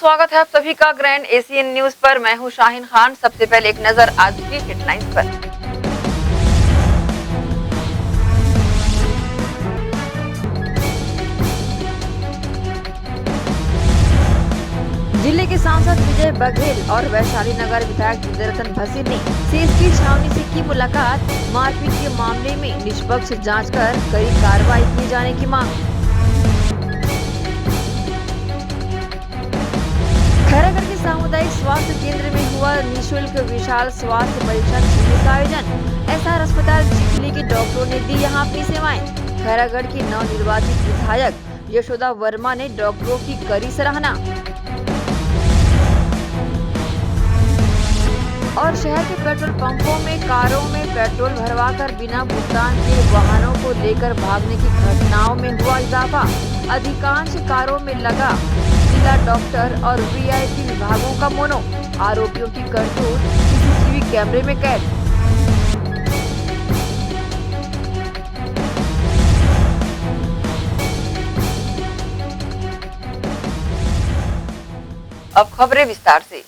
स्वागत है आप सभी का ग्रैंड एशियन न्यूज पर। मैं हूं शाहीन खान। सबसे पहले एक नजर आज की हेडलाइंस पर। जिले के सांसद विजय बघेल और वैशाली नगर विधायक विद्यारतन भसीन ने सीएसपी छावनी से की मुलाकात। मारपीट के मामले में निष्पक्ष जांच कर कड़ी कार्रवाई किए जाने की मांग। खैरागढ़ के सामुदायिक स्वास्थ्य केंद्र में हुआ निःशुल्क विशाल स्वास्थ्य परीक्षण शिविर का आयोजन। एसआर अस्पताल चिखली के डॉक्टरों ने दी यहां अपनी सेवाएं। खैरागढ़ की नवनिर्वाचित विधायक यशोदा वर्मा ने डॉक्टरों की करी सराहना। और शहर के पेट्रोल पंपों में कारों में पेट्रोल भरवाकर बिना भुगतान किए वाहनों को लेकर भागने की घटनाओं में हुआ इजाफा। अधिकांश कारों में लगा जिला डॉक्टर और वीआईपी विभागों का मोनो। आरोपियों की करतूत सीसीटीवी कैमरे में कैद। अब खबरें विस्तार से।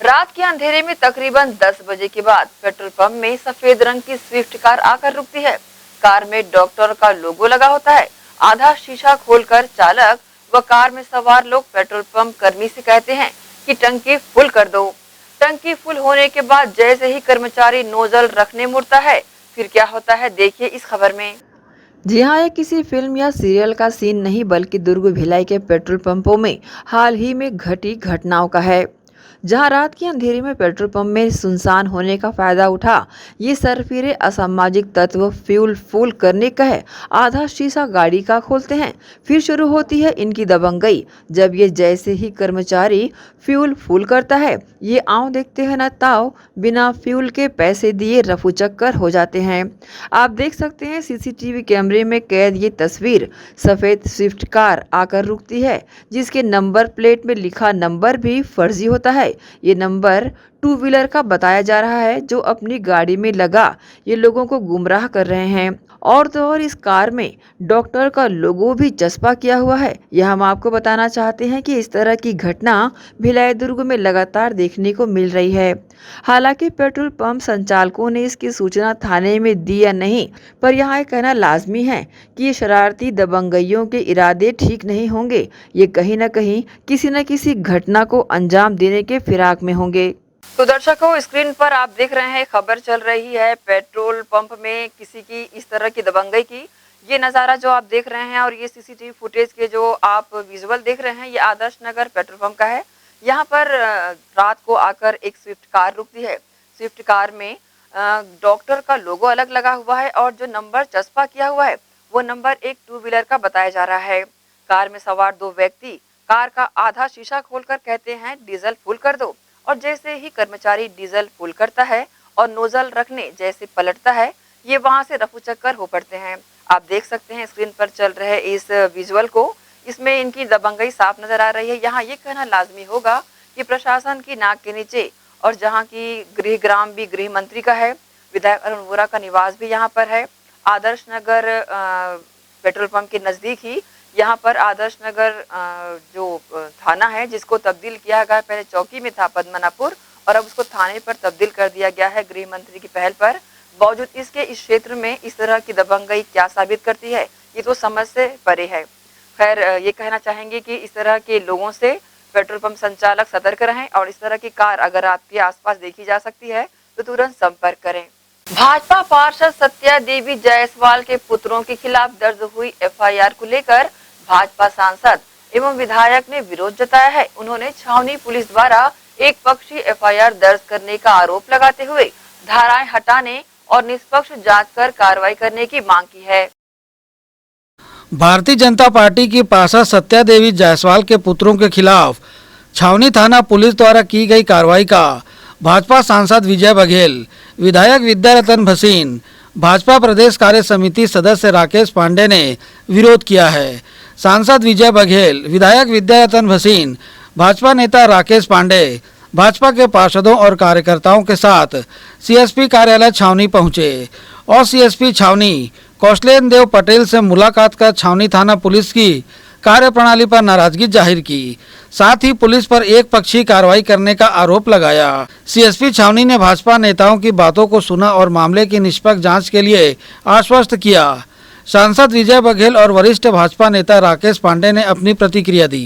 रात के अंधेरे में तकरीबन 10 बजे के बाद पेट्रोल पंप में सफेद रंग की स्विफ्ट कार आकर रुकती है। कार में डॉक्टर का लोगो लगा होता है। आधा शीशा खोलकर चालक व कार में सवार लोग पेट्रोल पंप कर्मी से कहते हैं कि टंकी फुल कर दो। टंकी फुल होने के बाद जैसे ही कर्मचारी नोजल रखने मुड़ता है, फिर क्या होता है देखिए इस खबर में। जी हाँ, ये किसी फिल्म या सीरियल का सीन नहीं बल्कि दुर्ग भिलाई के पेट्रोल पंपों में हाल ही में घटी घटनाओं का है, जहां रात के अंधेरे में पेट्रोल पंप में सुनसान होने का फायदा उठा ये सरफिरे असामाजिक तत्व फ्यूल फुल करने कहे आधा शीशा गाड़ी का खोलते हैं। फिर शुरू होती है इनकी दबंगई। जब ये जैसे ही कर्मचारी फ्यूल फुल करता है, ये आंव देखते हैं न ताव, बिना फ्यूल के पैसे दिए रफू चक्कर हो जाते हैं। आप देख सकते हैं सीसीटीवी कैमरे में कैद ये तस्वीर। सफेद स्विफ्ट कार आकर रुकती है, जिसके नंबर प्लेट में लिखा नंबर भी फर्जी होता है। ये नंबर टू व्हीलर का बताया जा रहा है जो अपनी गाड़ी में लगा ये लोगों को गुमराह कर रहे हैं। और तो और इस कार में डॉक्टर का लोगो भी चस्पा किया हुआ है। यह हम आपको बताना चाहते हैं कि इस तरह की घटना भिलाई दुर्ग में लगातार देखने को मिल रही है। हालांकि पेट्रोल पंप संचालकों ने इसकी सूचना थाने में दी या नहीं, पर यहाँ यह कहना लाजमी है कि ये शरारती दबंगइयों के इरादे ठीक नहीं होंगे। ये कहीं न कहीं किसी न किसी घटना को अंजाम देने के फिराक में होंगे। तो दर्शकों, स्क्रीन पर आप देख रहे हैं खबर चल रही है पेट्रोल पंप में किसी की इस तरह की दबंगई की। ये नज़ारा जो आप देख रहे हैं और ये सीसीटीवी फुटेज के जो आप विजुअल देख रहे हैं, ये आदर्श नगर पेट्रोल पंप का है। यहाँ पर रात को आकर एक स्विफ्ट कार रुकती है। स्विफ्ट कार में डॉक्टर का लोगो अलग लगा हुआ है और जो नंबर चस्पा किया हुआ है वो नंबर एक टू व्हीलर का बताया जा रहा है। कार में सवार दो व्यक्ति कार का आधा शीशा खोलकर कहते हैं डीजल फुल कर दो, और जैसे ही कर्मचारी डीजल फुल करता है और नोजल रखने जैसे पलटता है, ये वहां से रफू चक्कर हो पड़ते हैं। आप देख सकते हैं स्क्रीन पर चल रहे इस विजुअल को, इसमें इनकी दबंगई साफ नजर आ रही है। यहाँ ये कहना लाजमी होगा कि प्रशासन की नाक के नीचे, और जहाँ की गृह ग्राम भी गृह मंत्री का है, विधायक अरुण वोरा का निवास भी यहाँ पर है। आदर्श नगर पेट्रोल पंप के नजदीक ही यहाँ पर आदर्श नगर जो थाना है, जिसको तब्दील किया गया, पहले चौकी में था पद्मनापुर और अब उसको थाने पर तब्दील कर दिया गया है गृह मंत्री की पहल पर। बावजूद इसके इस क्षेत्र में इस तरह की दबंगई क्या साबित करती है, ये तो समझ से परे है। खैर, ये कहना चाहेंगे कि इस तरह के लोगों से पेट्रोल पंप संचालक सतर्क रहें और इस तरह की कार अगर आपके आसपास देखी जा सकती है तो तुरंत संपर्क करें। भाजपा पार्षद सत्या देवी जायसवाल के पुत्रों के खिलाफ दर्ज हुई एफआईआर को लेकर भाजपा सांसद एवं विधायक ने विरोध जताया है। उन्होंने छावनी पुलिस द्वारा एक पक्षीय एफआईआर दर्ज करने का आरोप लगाते हुए धाराएं हटाने और निष्पक्ष जांच कर कार्रवाई करने की मांग की है। भारतीय जनता पार्टी की पार्षद सत्या देवी जायसवाल के पुत्रों के खिलाफ छावनी थाना पुलिस द्वारा की गई कार्रवाई का भाजपा सांसद विजय बघेल, विधायक विद्यारतन भसीन, भाजपा प्रदेश कार्य समिति सदस्य राकेश पांडे ने विरोध किया है। सांसद विजय बघेल, विधायक विद्यारतन भसीन, भाजपा नेता राकेश पांडे भाजपा के पार्षदों और कार्यकर्ताओं के साथ सीएसपी कार्यालय छावनी पहुंचे और सीएसपी छावनी कौशलेन देव पटेल से मुलाकात कर छावनी थाना पुलिस की कार्यप्रणाली पर नाराजगी जाहिर की। साथ ही पुलिस पर एक पक्षीय कार्रवाई करने का आरोप लगाया। सीएसपी छावनी ने भाजपा नेताओं की बातों को सुना और मामले की निष्पक्ष जांच के लिए आश्वस्त किया। सांसद विजय बघेल और वरिष्ठ भाजपा नेता राकेश पांडे ने अपनी प्रतिक्रिया दी।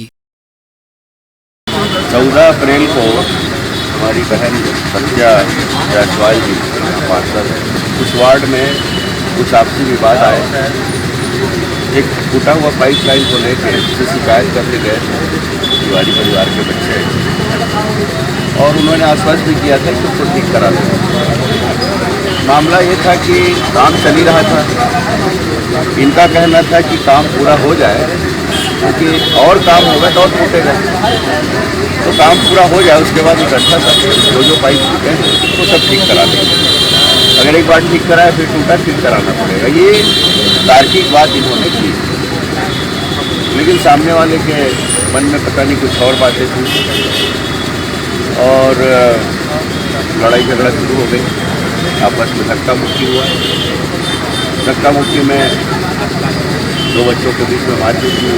14 अप्रैल को हमारी बहन सत्या जायसवाल जी पार्षद उस वार्ड में कुछ आपसी विवाद आए। एक टूटा हुआ पाइप लाइन को लेकर उससे शिकायत करके गए तिवारी परिवार के बच्चे और उन्होंने आश्वस्त भी किया था कि उसको ठीक करा दें। मामला ये था कि काम चल ही रहा था। इनका कहना था कि काम पूरा हो जाए क्योंकि और काम होगा तो और टूटेगा, तो काम पूरा हो जाए उसके बाद इकट्ठा कर जो पाइप टूटे हैं वो सब ठीक करा देंगे। अगर एक बार ठीक कराए फिर टूटा फिर कराना पड़ेगा। ये तार्किक बात इन्होंने की, लेकिन सामने वाले के मन में पता नहीं कुछ और बातें थी और लड़ाई झगड़ा शुरू हो गई। आपस में धक्का मुक्की हुआ। धक्का मुक्की में 2 बच्चों के बीच में मारपीट हुई।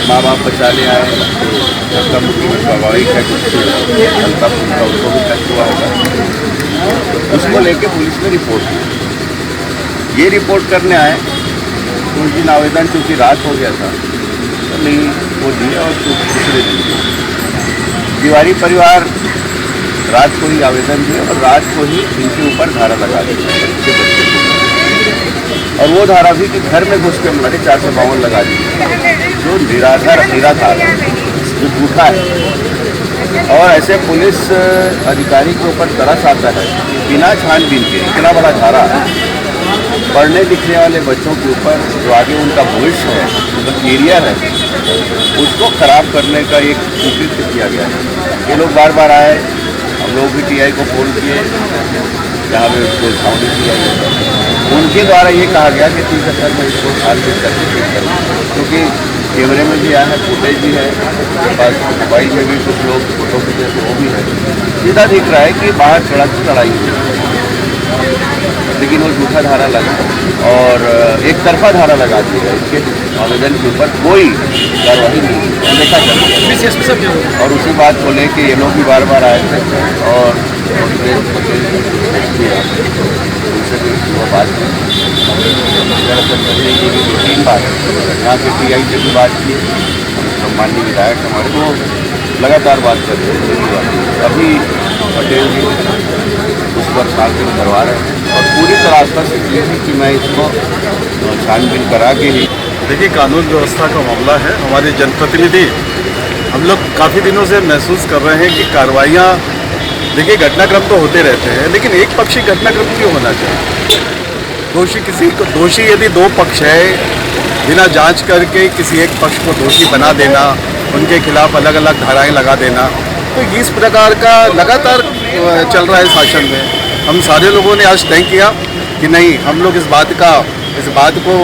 माँ बाप बचाने आए तो धक्का मुक्की में स्वाभाविक है कुछ हल्का फुल्का उनको भी टच हुआ होगा। उसको लेके पुलिस ने रिपोर्ट की। ये रिपोर्ट करने आए तो उस दिन आवेदन चूँकि रात हो गया था तो नहीं वो दिया और दूसरे दिन तिवारी परिवार रात को ही आवेदन दिए और रात को ही इनके ऊपर धारा लगा दी और वो धारा भी कि घर में घुस के मारे 452 लगा दी जो निराधार जो झूठा है। और ऐसे पुलिस अधिकारी के ऊपर तरस आता है कि बिना छानबीन के इतना बड़ा धारा पढ़ने लिखने वाले बच्चों के ऊपर जो आगे उनका भविष्य है, उनका कैरियर है, उसको खराब करने का एक कृत्य किया गया है। ये लोग बार बार आए, हम लोग भी टीआई को फोन किए जहाँ पे उसको छावनी किया गया। उनके द्वारा ये कहा गया कि ठीक है सर मैं इसको छानबीन करके चेक करूँ, क्योंकि कैमरे में भी आया है, फुटेज भी है, उसके पास मोबाइल में भी कुछ लोग फोटो खींचे थे वो भी है। सीधा दिख रहा है कि बाहर सड़क की लड़ाई हुई, लेकिन वो झूठा धारा लगा और एक तरफा धारा लगा दी है। इसके आवेदन के ऊपर कोई कार्रवाई नहीं देखा जाता। और उसी बात को लेके ये लोग भी बार बार आए थे और उनसे भी वो बात की। ये भी 3 बार यहाँ के टीआई से भी बात की, सम्माननीय विधायक हमारे को लगातार बात कर रहे हैं। अभी पटेल जी उस पर छानबीन करवा रहे हैं और पूरी तरह आश्वस्त किए हैं कि मैं इसको छानबीन करा के ही। देखिए, कानून व्यवस्था का मामला है। हमारे जनप्रतिनिधि हम लोग काफ़ी दिनों से महसूस कर रहे हैं कि कार्रवाइयाँ, देखिए घटनाक्रम तो होते रहते हैं, लेकिन एक पक्षी घटनाक्रम क्यों होना चाहिए? दोषी यदि 2 पक्ष है, बिना जांच करके किसी एक पक्ष को दोषी बना देना, उनके खिलाफ अलग अलग धाराएं लगा देना, तो इस प्रकार का लगातार चल रहा है शासन में। हम सारे लोगों ने आज तय किया कि नहीं, हम लोग इस बात को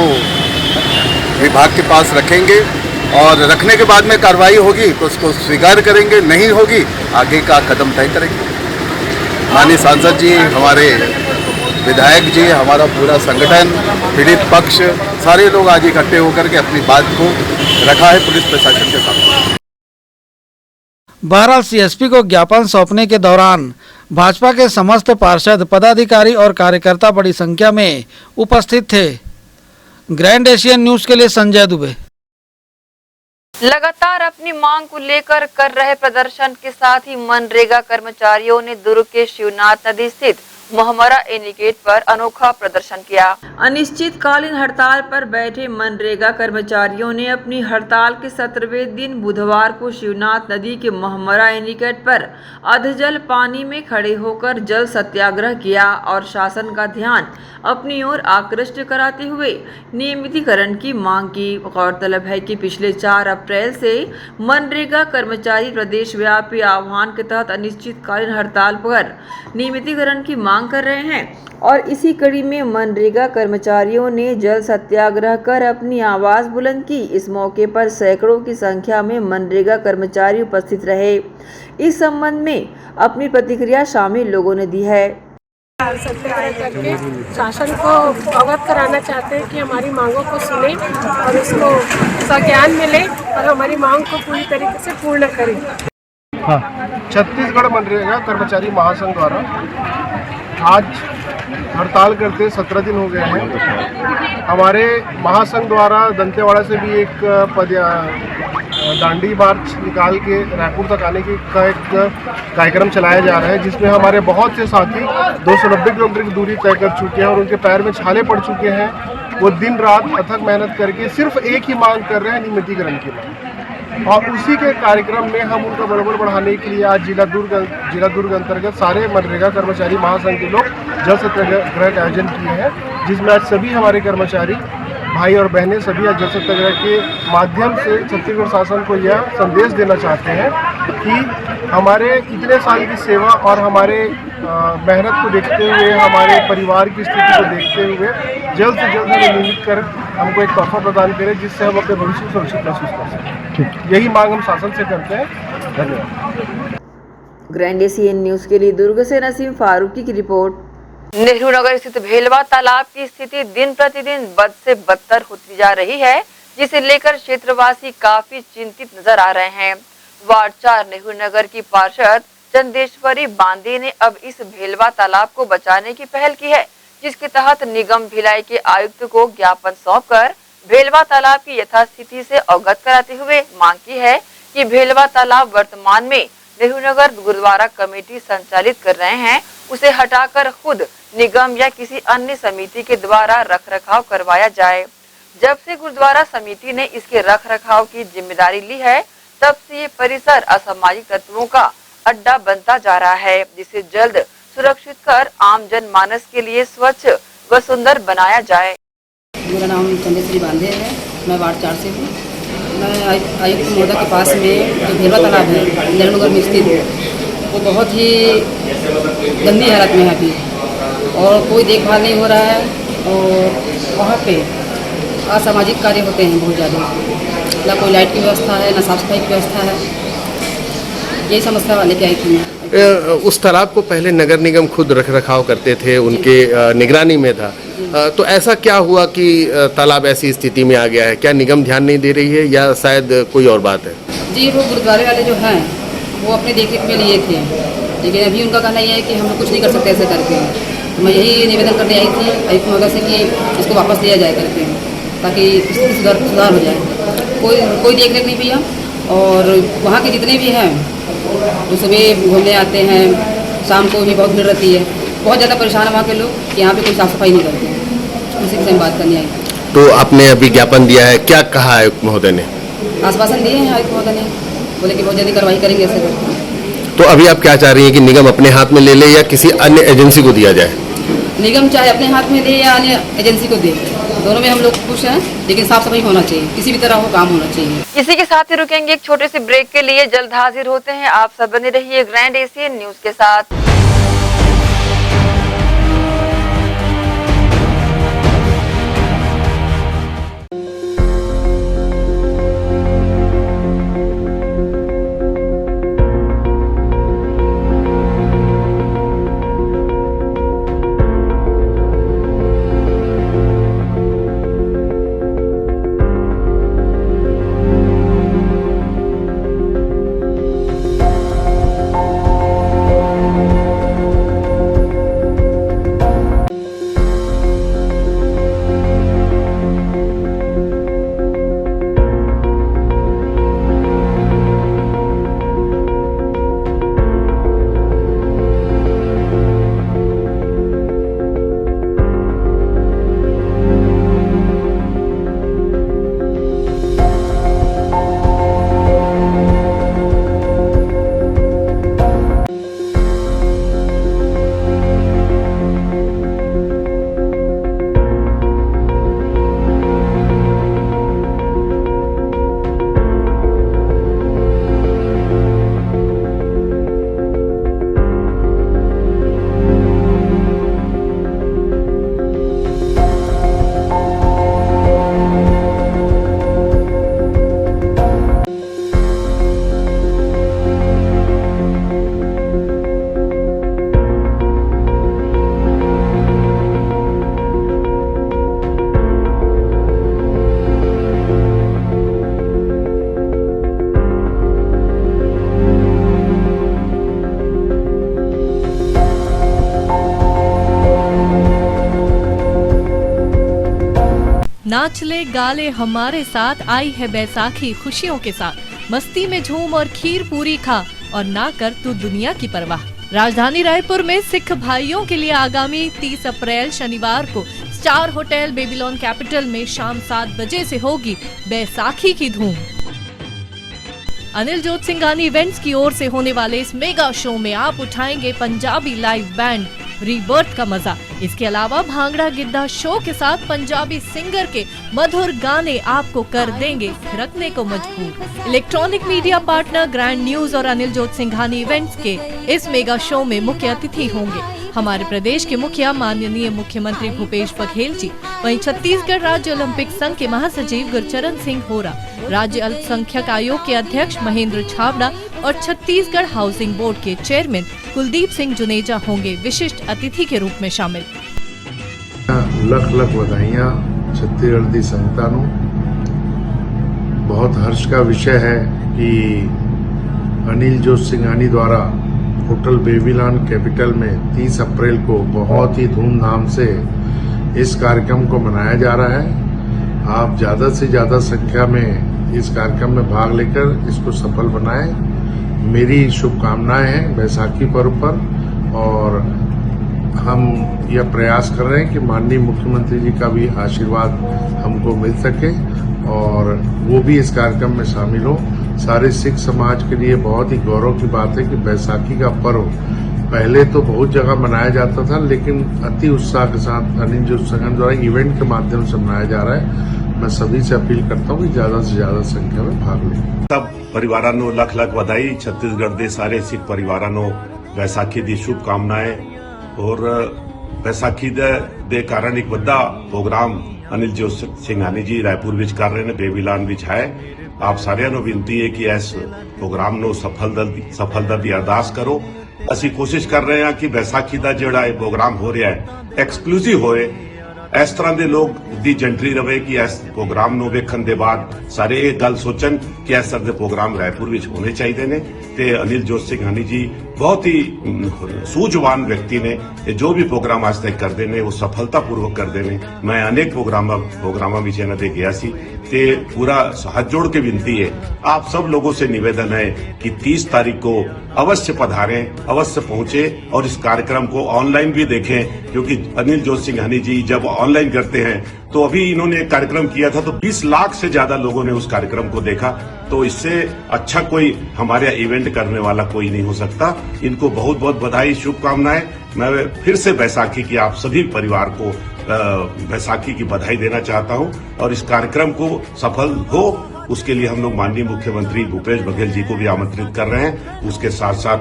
विभाग के पास रखेंगे और रखने के बाद में कार्रवाई होगी तो उसको स्वीकार करेंगे, नहीं होगी आगे का कदम तय करेंगे। माननीय सांसद जी, हमारे विधायक जी, हमारा पूरा संगठन, पीड़ित पक्ष, सारे लोग आज इकट्ठे होकर के अपनी बात को रखा है पुलिस प्रशासन के सामने। बहरहाल सीएसपी को ज्ञापन सौंपने के दौरान भाजपा के समस्त पार्षद, पदाधिकारी और कार्यकर्ता बड़ी संख्या में उपस्थित थे। ग्रैंड एशियन न्यूज के लिए संजय दुबे। लगातार अपनी मांग को लेकर कर रहे प्रदर्शन के साथ ही मनरेगा कर्मचारियों ने दुर्ग के शिवनाथ नदी स्थित मोहमरा एनीगेट पर अनोखा प्रदर्शन किया। अनिश्चितकालीन हड़ताल पर बैठे मनरेगा कर्मचारियों ने अपनी हड़ताल के 17वें दिन बुधवार को शिवनाथ नदी के मोहमरा एनीगेट पर अधजल पानी में खड़े होकर जल सत्याग्रह किया और शासन का ध्यान अपनी ओर आकृष्ट कराते हुए नियमितीकरण की मांग की। गौरतलब है कि पिछले 4 अप्रैल से मनरेगा कर्मचारी प्रदेश व्यापी आह्वान के तहत अनिश्चितकालीन हड़ताल पर नियमितीकरण की मांग कर रहे हैं और इसी कड़ी में मनरेगा कर्मचारियों ने जल सत्याग्रह कर अपनी आवाज बुलंद की। इस मौके पर सैकड़ों की संख्या में मनरेगा कर्मचारी उपस्थित रहे। इस संबंध में अपनी प्रतिक्रिया शामिल लोगों ने दी है। सत्याग्रह करके शासन को अवगत कराना चाहते हैं कि हमारी मांगों को सुने और उसको संज्ञान मिले और हमारी मांग को पूरी तरीके से पूर्ण करें। छत्तीसगढ़ मनरेगा कर्मचारी महासंघ द्वारा आज हड़ताल करते 17 दिन हो गए हैं। हमारे महासंघ द्वारा दंतेवाड़ा से भी एक दांडी मार्च निकाल के रायपुर तक आने का एक कार्यक्रम चलाया जा रहा है, जिसमें हमारे बहुत से साथी 290 किलोमीटर की दूरी तय कर चुके हैं और उनके पैर में छाले पड़ चुके हैं। वो दिन रात अथक मेहनत करके सिर्फ एक ही मांग कर रहे हैं, नियमितीकरण की मांग। और उसी के कार्यक्रम में हम उनका मनोबल बढ़ाने के लिए आज जिला दुर्ग अंतर्गत सारे मनरेगा कर्मचारी महासंघ के लोग जल सत्याग्रह का आयोजन किए हैं, जिसमें आज सभी हमारे कर्मचारी भाई और बहनें सभी आज जल सत्याग्रह के माध्यम से छत्तीसगढ़ शासन को यह संदेश देना चाहते हैं कि हमारे इतने साल की सेवा और हमारे मेहनत को देखते हुए, हमारे परिवार की स्थिति को देखते हुए जल्द से जल्द हमें नियमित कर हमको एक तोहफा प्रदान करें, जिससे हम अपने भविष्य को सुरक्षित महसूस कर सकें। यही मांग हम शासन से करते हैं। धन्यवाद। ग्रैंड एशियन न्यूज के लिए दुर्ग से नसीम फारूकी की रिपोर्ट। नेहरू नगर स्थित भेलवा तालाब की स्थिति दिन प्रतिदिन बद से बदतर होती जा रही है, जिसे लेकर क्षेत्रवासी काफी चिंतित नजर आ रहे हैं। वार्ड 4 नेहरू नगर की पार्षद चंदेश्वरी बांदे ने अब इस भेलवा तालाब को बचाने की पहल की है, जिसके तहत निगम भिलाई के आयुक्त को ज्ञापन सौंपकर भेलवा तालाब की यथास्थिति से अवगत कराते हुए मांग की है कि भेलवा तालाब वर्तमान में नेहरू नगर गुरुद्वारा कमेटी संचालित कर रहे हैं, उसे हटाकर खुद निगम या किसी अन्य समिति के द्वारा रखरखाव करवाया जाए। जब से गुरुद्वारा समिति ने इसके रखरखाव की जिम्मेदारी ली है, तब से ये परिसर असामाजिक तत्वों का अड्डा बनता जा रहा है, जिसे जल्द सुरक्षित कर आम जनमानस के लिए स्वच्छ व सुंदर बनाया जाए। मेरा नाम चंदेश्वरी बांदे है, मैं वार्ड 4 से हूँ। मैं आयुक्त महोदय के पास में जो भेलवा तालाब है नेहरू नगर में स्थित, वो बहुत ही गंदी हालत में है अभी, और कोई देखभाल नहीं हो रहा है। और वहाँ पे असामाजिक कार्य होते हैं बहुत ज़्यादा, ना कोई लाइट की व्यवस्था है, ना साफ सफाई की व्यवस्था है। यही समस्या वाले की आई थी मैं। उस तालाब को पहले नगर निगम खुद रखरखाव करते थे, उनके निगरानी में था, तो ऐसा क्या हुआ कि तालाब ऐसी स्थिति में आ गया है? क्या निगम ध्यान नहीं दे रही है या शायद कोई और बात है? जी, वो गुरुद्वारे वाले जो हैं वो अपने देखरेख में लिए थे, लेकिन अभी उनका कहना ये है कि हम लोग कुछ नहीं कर सकते ऐसे करके। तो मैं यही निवेदन करने आई थी आयुक्त महोदय से कि इसको वापस लिया जाए करके, ताकि स्थिति सुधार हो जाए। कोई देखरेख नहीं भैया, और वहाँ के जितने भी हैं वो सुबह घूमने आते हैं, शाम को भी बहुत भीड़ रहती है। बहुत ज़्यादा परेशान है वहाँ के लोग कि यहाँ पे कोई साफ सफाई नहीं करते। उसी से हम बात करने आई। तो आपने अभी ज्ञापन दिया है, क्या कहा आयुक्त महोदय ने? आश्वासन दिए हैं आयुक्त महोदय ने, बोले कि बहुत जल्दी कार्रवाई करेंगे ऐसे करके। तो अभी आप क्या चाह रही हैं कि निगम अपने हाथ में ले ले या किसी अन्य एजेंसी को दिया जाए? निगम चाहे अपने हाथ में दे या अन्य एजेंसी को दे, दोनों में हम लोग खुश हैं, लेकिन साफ सफाई होना चाहिए, किसी भी तरह वो काम होना चाहिए। इसी के साथ ही रुकेंगे एक छोटे से ब्रेक के लिए, जल्द हाजिर होते हैं। आप सब बने रहिए ग्रैंड एशियन न्यूज के साथ। नाच ले गाले हमारे साथ, आई है बैसाखी खुशियों के साथ, मस्ती में झूम और खीर पूरी खा और ना कर तू दुनिया की परवाह। राजधानी रायपुर में सिख भाइयों के लिए आगामी 30 अप्रैल शनिवार को स्टार होटल बेबीलोन कैपिटल में शाम 7 बजे से होगी बैसाखी की धूम। अनिल जोत सिंघानी इवेंट्स की ओर से होने वाले इस मेगा शो में आप उठाएंगे पंजाबी लाइव बैंड रीबर्थ का मजा। इसके अलावा भांगड़ा गिद्धा शो के साथ पंजाबी सिंगर के मधुर गाने आपको कर देंगे थिरकने को मजबूर। Electronic media partner grand news और अनिल जोत सिंघानी इवेंट्स के इस मेगा शो में मुख्य अतिथि होंगे हमारे प्रदेश के मुखिया माननीय मुख्यमंत्री भूपेश बघेल जी। वहीं छत्तीसगढ़ राज्य ओलंपिक संघ के महासचिव गुरचरण सिंह होरा, राज्य अल्पसंख्यक आयोग के अध्यक्ष महेंद्र छाबड़ा और छत्तीसगढ़ हाउसिंग बोर्ड के चेयरमैन कुलदीप सिंह जुनेजा होंगे विशिष्ट अतिथि के रूप में शामिल। लख लख बधाइयां छत्तीसगढ़ दी संगतां नूं। बहुत हर्ष का विषय है कि अनिल जोत सिंघानी द्वारा होटल बेबीलोन कैपिटल में 30 अप्रैल को बहुत ही धूमधाम से इस कार्यक्रम को मनाया जा रहा है। आप ज़्यादा से ज़्यादा संख्या में इस कार्यक्रम में भाग लेकर इसको सफल बनाएं। मेरी शुभकामनाएं हैं बैसाखी पर्व पर, और हम यह प्रयास कर रहे हैं कि माननीय मुख्यमंत्री जी का भी आशीर्वाद हमको मिल सके और वो भी इस कार्यक्रम में शामिल हो। सारे सिख समाज के लिए बहुत ही गौरव की बात है कि बैसाखी का पर्व पहले तो बहुत जगह मनाया जाता था, लेकिन अति उत्साह के साथ अनिल जोत सिंघानी द्वारा इवेंट के माध्यम से मनाया जा रहा है। मैं सभी से अपील करता हूँ कि ज्यादा से ज्यादा संख्या में भाग लें। सब परिवारों ਨੂੰ ਲੱਖ ਲੱਖ ਵਧਾਈ। छत्तीसगढ़ ਦੇ ਸਾਰੇ ਸਿੱਖ ਪਰਿਵਾਰਾਂ ਨੂੰ बैसाखी ਦੀ ਸ਼ੁਭਕਾਮਨਾएं। और बैसाखी ਦੇ ਕਾਰਨ ਇੱਕ ਵੱਡਾ ਪ੍ਰੋਗਰਾਮ अनिल जोत सिंघानी जी रायपुर ਵਿੱਚ ਕਰ ਰਹੇ ਨੇ, बेबीलोन ਵਿੱਚ ਹੈ। आप ਸਾਰਿਆਂ ਨੂੰ ਬੇਨਤੀ ਹੈ ਕਿ ਇਸ ਪ੍ਰੋਗਰਾਮ ਨੂੰ ਸਫਲਤਾ ਦੀ ਅਰਦਾਸ ਕਰੋ। ਅਸੀਂ ਕੋਸ਼ਿਸ਼ ਕਰ ਰਹੇ ਹਾਂ ਕਿ बैसाखी ਦਾ ਜਿਹੜਾ ਇਹ ਪ੍ਰੋਗਰਾਮ ਹੋ ਰਿਹਾ ਹੈ ਐਕਸਕਲੂਸਿਵ ਹੋਏ। ਇਸ ਤਰ੍ਹਾਂ ਦੇ ਲੋਕ ਦੀ ਜੰਟਰੀ ਰਵੇ ਕਿ ਇਸ ਪ੍ਰੋਗਰਾਮ ਨੂੰ ਵੇਖਣ ਦੇ ਬਾਅਦ ਸਾਰੇ ਇਹ ਗੱਲ ਸੋਚਣ ਕਿ ਇਸ ਤਰ੍ਹਾਂ ਦੇ ਪ੍ਰੋਗਰਾਮ ਰਾयपुर ਵਿੱਚ ਹੋਣੇ ਚਾਹੀਦੇ ਨੇ। ਤੇ ਅनिल जोत सिंघानी जी बहुत ही सूझवान व्यक्ति ने, जो भी प्रोग्राम आज तक करते हैं वो सफलतापूर्वक करते हैं। मैं अनेक प्रोग्रामां विच इन्हां दे गया सी ते पूरा हाथ जोड़ के विनती है, आप सब लोगों से निवेदन है कि 30 तारीख को अवश्य पधारें, अवश्य पहुंचे और इस कार्यक्रम को ऑनलाइन भी देखें, क्योंकि अनिल जोत सिंघानी जी जब ऑनलाइन करते हैं तो अभी इन्होंने एक कार्यक्रम किया था तो 20 लाख से ज्यादा लोगों ने उस कार्यक्रम को देखा। तो इससे अच्छा कोई हमारे इवेंट करने वाला कोई नहीं हो सकता। इनको बहुत बहुत बधाई, शुभकामनाएं। मैं फिर से बैसाखी की आप सभी परिवार को बैसाखी की बधाई देना चाहता हूं और इस कार्यक्रम को सफल हो उसके लिए हम लोग माननीय मुख्यमंत्री भूपेश बघेल जी को भी आमंत्रित कर रहे हैं। उसके साथ साथ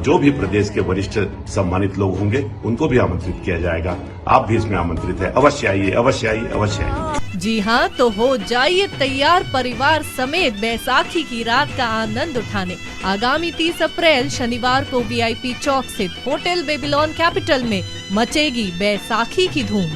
जो भी प्रदेश के वरिष्ठ सम्मानित लोग होंगे उनको भी आमंत्रित किया जाएगा। आप भी इसमें आमंत्रित है, अवश्य आइए, अवश्य आइए, अवश्य आइए। जी हाँ, तो हो जाइए तैयार परिवार समेत बैसाखी की रात का आनंद उठाने। आगामी 30 अप्रैल शनिवार को VIP चौक स्थित होटल बेबीलोन कैपिटल में मचेगी बैसाखी की धूम।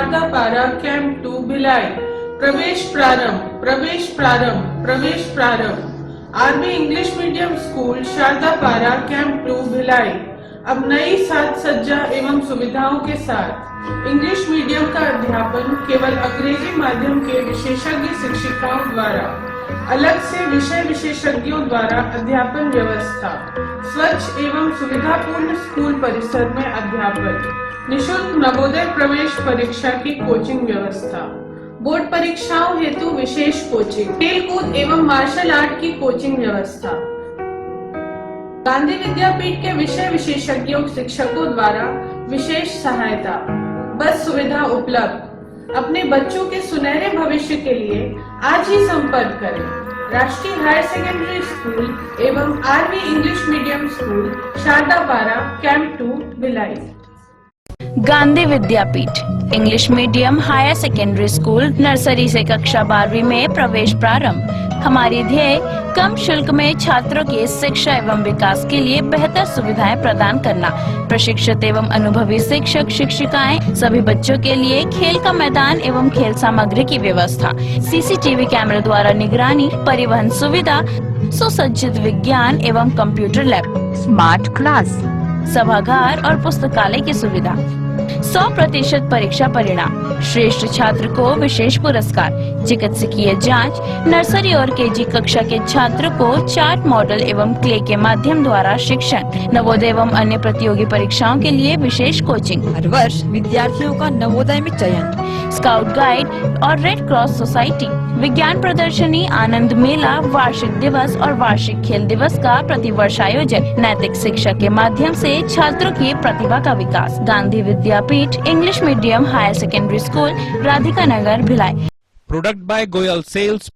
शारदा पारा कैंप 2 भिलाई। प्रवेश प्रारंभ, प्रवेश प्रारंभ, प्रवेश प्रारंभ। RB English medium school Sharda Para camp 2 Bhilai अब नई साज सज्जा एवं सुविधाओं के साथ इंग्लिश मीडियम का अध्यापन केवल अंग्रेजी माध्यम के विशेषज्ञ शिक्षिकाओं द्वारा, अलग से विषय विशेषज्ञों द्वारा अध्यापन व्यवस्था, स्वच्छ एवं सुविधापूर्ण स्कूल परिसर में अध्यापन, निशुल्क नवोदय प्रवेश परीक्षा की कोचिंग व्यवस्था, बोर्ड परीक्षाओं हेतु विशेष कोचिंग, खेलकूद एवं मार्शल आर्ट की कोचिंग व्यवस्था, गांधी विद्यापीठ के विषय विशेषज्ञों शिक्षकों द्वारा विशेष सहायता, बस सुविधा उपलब्ध। अपने बच्चों के सुनहरे भविष्य के लिए आज ही संपर्क करें। राष्ट्रीय हायर सेकेंडरी स्कूल एवं RV English medium school Shardapara camp 2 Bhilai. Gandhi Vidyapeeth English medium higher secondary school nursery से कक्षा 12वीं में प्रवेश प्रारंभ। हमारी ध्येय कम शुल्क में छात्रों की शिक्षा एवं विकास के लिए बेहतर सुविधाएं प्रदान करना। प्रशिक्षित एवं अनुभवी शिक्षक शिक्षिकाएं, सभी बच्चों के लिए खेल का मैदान एवं खेल सामग्री की व्यवस्था, सीसीटीवी कैमरे द्वारा निगरानी, परिवहन सुविधा, सुसज्जित विज्ञान एवं कंप्यूटर लैब, स्मार्ट क्लास, सभागार और पुस्तकालय की सुविधा, 100% परीक्षा परिणाम, श्रेष्ठ छात्र को विशेष पुरस्कार, चिकित्सकीय जांच, नर्सरी और केजी कक्षा के छात्र को चार्ट मॉडल एवं क्ले के माध्यम द्वारा शिक्षण, नवोदय एवं अन्य प्रतियोगी परीक्षाओं के लिए विशेष कोचिंग, हर वर्ष विद्यार्थियों का नवोदय में चयन, स्काउट गाइड और रेड क्रॉस सोसाइटी, विज्ञान प्रदर्शनी, आनंद मेला, वार्षिक दिवस और वार्षिक खेल दिवस का प्रतिवर्ष आयोजन, नैतिक शिक्षा के माध्यम से छात्रों की प्रतिभा का विकास। Gandhi Vidyapeeth English medium higher secondary school Radhika Nagar Bhilai. Product by Goyal sales.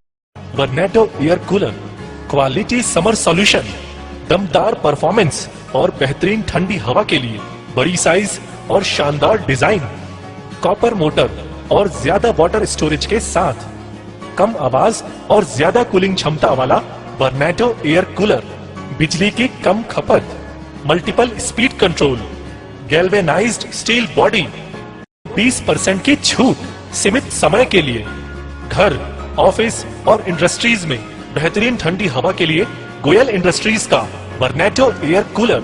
बर्नेटो air cooler, quality summer solution, दमदार परफॉर्मेंस और बेहतरीन ठंडी हवा के लिए बड़ी साइज और शानदार डिजाइन, कॉपर मोटर और ज्यादा वाटर स्टोरेज के साथ कम आवाज और ज्यादा कूलिंग क्षमता वाला बर्नेटो एयर कूलर, बिजली की कम खपत, multiple speed control, galvanised steel body, 20% की छूट, सीमित समय के लिए। घर, ऑफिस और इंडस्ट्रीज में बेहतरीन ठंडी हवा के लिए गोयल इंडस्ट्रीज का बर्नेटो air cooler.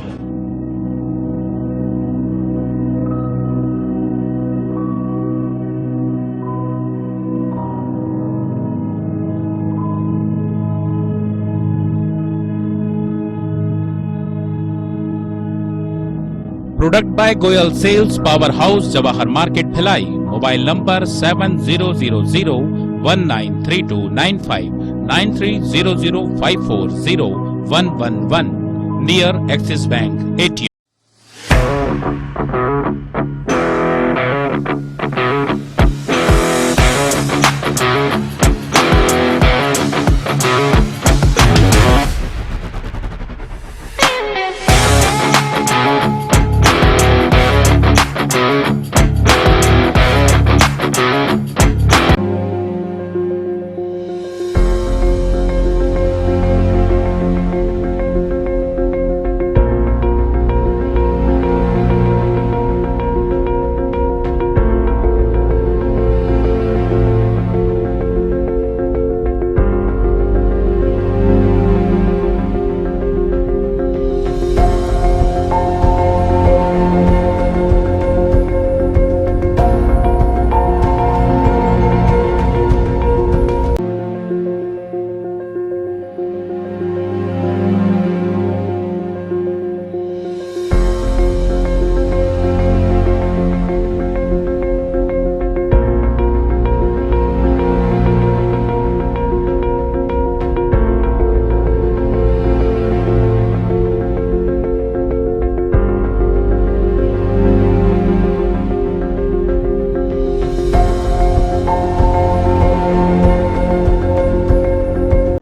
Product by Goyal sales, power house, Jawahar market Bhilai. Mobile number 7000193295, 9300540111, near Axis bank ATM।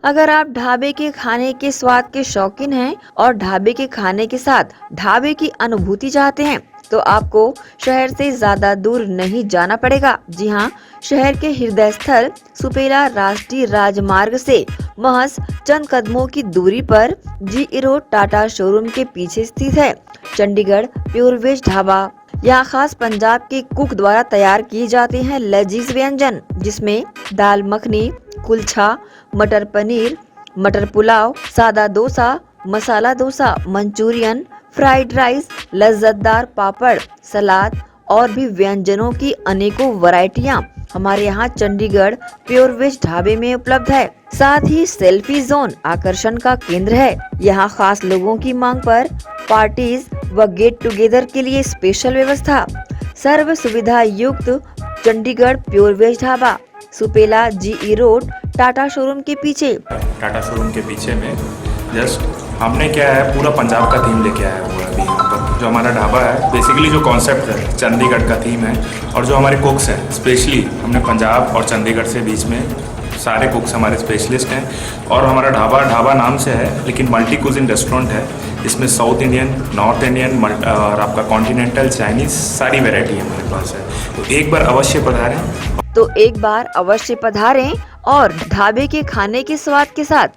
अगर आप ढाबे के खाने के स्वाद के शौकीन हैं और ढाबे के खाने के साथ ढाबे की अनुभूति चाहते हैं तो आपको शहर से ज्यादा दूर नहीं जाना पड़ेगा। जी हाँ, शहर के हृदय स्थल सुपेला राष्ट्रीय राजमार्ग से महज चंद कदमों की दूरी पर GE रोड टाटा शोरूम के पीछे स्थित है चंडीगढ़ प्योर वेज ढाबा। यहाँ खास पंजाब के कुक द्वारा तैयार किए जाते हैं लजीज व्यंजन, जिसमें दाल मखनी, कुलछा, मटर पनीर, मटर पुलाव, सादा dosa, masala dosa, Manchurian, fried rice, लज्जतदार पापड़, सलाद और भी व्यंजनों की अनेकों वैरायटियां हमारे यहाँ चंडीगढ़ प्योर वेज ढाबे में उपलब्ध है। साथ ही सेल्फी जोन आकर्षण का केंद्र है। यहाँ खास लोगों की मांग पर पार्टीज व गेट टुगेदर के लिए स्पेशल व्यवस्था। सर्व सुविधा युक्त Chandigarh pure veg dhaba, Supela GE road, Tata showroom के पीछे। टाटा शोरूम के पीछे में जस्ट हमने क्या है पूरा पंजाब का थीम लेके आया हुआ है अभी यहाँ पर। जो हमारा ढाबा है बेसिकली जो कॉन्सेप्ट है चंडीगढ़ का थीम है, और जो हमारे कुक्स हैं स्पेशली हमने पंजाब और चंडीगढ़ से बीच में सारे कुक्स हमारे स्पेशलिस्ट हैं। और हमारा ढाबा नाम से है लेकिन मल्टी कुजिन रेस्टोरेंट है। इसमें साउथ इंडियन, नॉर्थ इंडियन और आपका कॉन्टिनेंटल, चाइनीज सारी वैरायटी हमारे पास है। तो एक बार अवश्य पधारें और ढाबे के खाने के स्वाद के साथ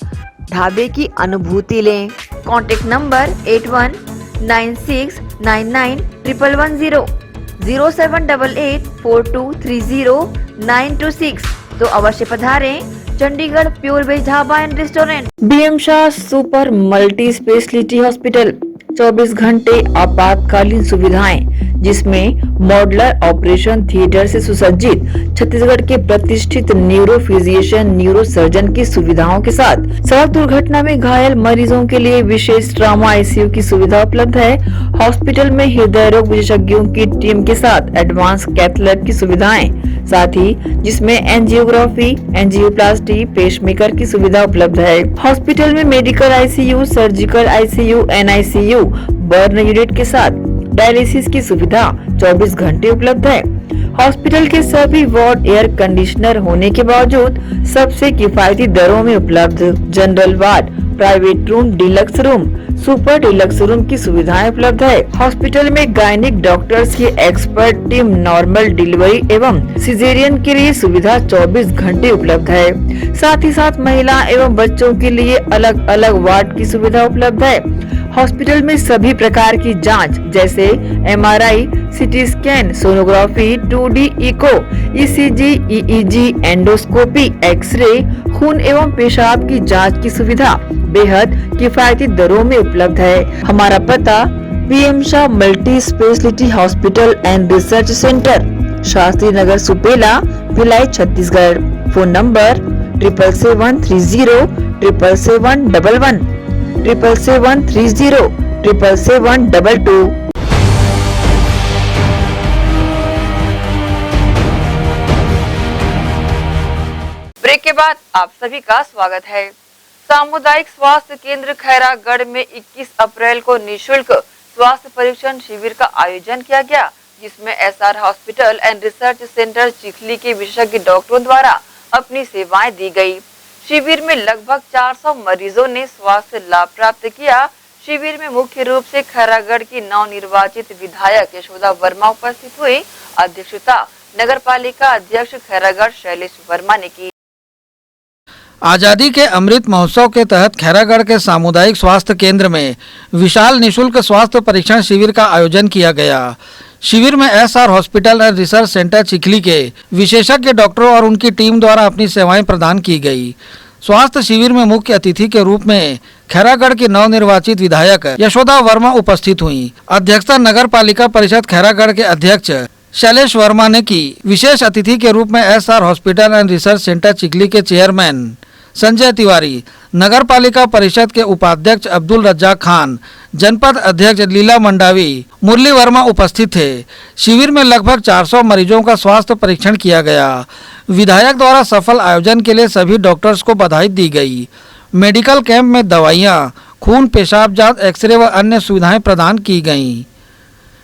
ढाबे की अनुभूति लें। कॉन्टेक्ट नंबर 8196991110, 07884230 तो अवश्य पधारें Chandigarh pure veg dhaba and restaurant. BM Shah super multi speciality hospital, 24 घंटे आपातकालीन सुविधाएं, जिसमें मॉडुलर ऑपरेशन थिएटर से सुसज्जित छत्तीसगढ़ के प्रतिष्ठित न्यूरो फिजिशियन, न्यूरो सर्जन की सुविधाओं के साथ सड़क दुर्घटना में घायल मरीजों के लिए विशेष ट्रॉमा ICU की सुविधा उपलब्ध है। हॉस्पिटल में हृदय रोग विशेषज्ञों की टीम के साथ एडवांस कैथ लैब की सुविधाएं, साथ ही जिसमें एंजियोग्राफी, एंजियोप्लास्टी, पेसमेकर की सुविधा उपलब्ध है। हॉस्पिटल में medical ICU, surgical ICU, NICU, burn unit के साथ डायलिसिस की सुविधा 24 घंटे उपलब्ध है। हॉस्पिटल के सभी वार्ड एयर कंडीशनर होने के बावजूद सबसे किफायती दरों में उपलब्ध। General ward, private room, deluxe room, super deluxe room की सुविधाएं उपलब्ध है। हॉस्पिटल में गायनिक डॉक्टर्स की एक्सपर्ट टीम नॉर्मल डिलीवरी एवं सिजेरियन के लिए सुविधा 24 घंटे उपलब्ध है। साथ ही साथ महिला एवं बच्चों के लिए अलग अलग वार्ड की सुविधा उपलब्ध है। हॉस्पिटल में सभी प्रकार की जांच जैसे MRI, CT scan, sonography, 2D echo, ECG, EEG, endoscopy, x ray, खून एवं पेशाब की जांच की सुविधा बेहद किफायती दरों में उपलब्ध है। हमारा पता BM Shah multi speciality hospital and research centre, Shastri Nagar, Supela, Bhilai, Chhattisgarh. Phone number 7773077711, 7730777722। Break के बाद आप सभी का स्वागत है। सामुदायिक स्वास्थ्य केंद्र खैरागढ़ में 21 अप्रैल को निशुल्क स्वास्थ्य परीक्षण शिविर का आयोजन किया गया, जिसमें SR hospital and research centre Chikhli के विशेषज्ञ डॉक्टरों द्वारा अपनी सेवाएं दी गई। शिविर में लगभग 400 मरीजों ने स्वास्थ्य लाभ प्राप्त किया। शिविर में मुख्य रूप से खैरागढ़ की नवनिर्वाचित विधायक यशोदा वर्मा उपस्थित हुई। अध्यक्षता नगर पालिका अध्यक्ष खैरागढ़ शैलेश वर्मा ने की। आजादी के अमृत महोत्सव के तहत खैरागढ़ के सामुदायिक स्वास्थ्य केंद्र में विशाल निशुल्क स्वास्थ्य परीक्षण शिविर का आयोजन किया गया। शिविर में SR hospital and research centre Chikhli के विशेषज्ञ डॉक्टरों और उनकी टीम द्वारा अपनी सेवाएं प्रदान की गई। स्वास्थ्य शिविर में मुख्य अतिथि के रूप में खैरागढ़ की नवनिर्वाचित विधायक यशोदा वर्मा उपस्थित हुई। अध्यक्षता नगर पालिका परिषद खैरागढ़ के अध्यक्ष शैलेश वर्मा ने की। विशेष अतिथि के रूप में SR hospital and research centre Chikhli के चेयरमैन संजय तिवारी, नगर पालिका परिषद के उपाध्यक्ष अब्दुल रज्जाक खान, जनपद अध्यक्ष लीला मंडावी, मुरली वर्मा उपस्थित थे। शिविर में लगभग 400 मरीजों का स्वास्थ्य परीक्षण किया गया। विधायक द्वारा सफल आयोजन के लिए सभी डॉक्टर्स को बधाई दी गई। मेडिकल कैंप में दवाइयां, खून, पेशाब जांच, एक्सरे व अन्य सुविधाएं प्रदान की गईं।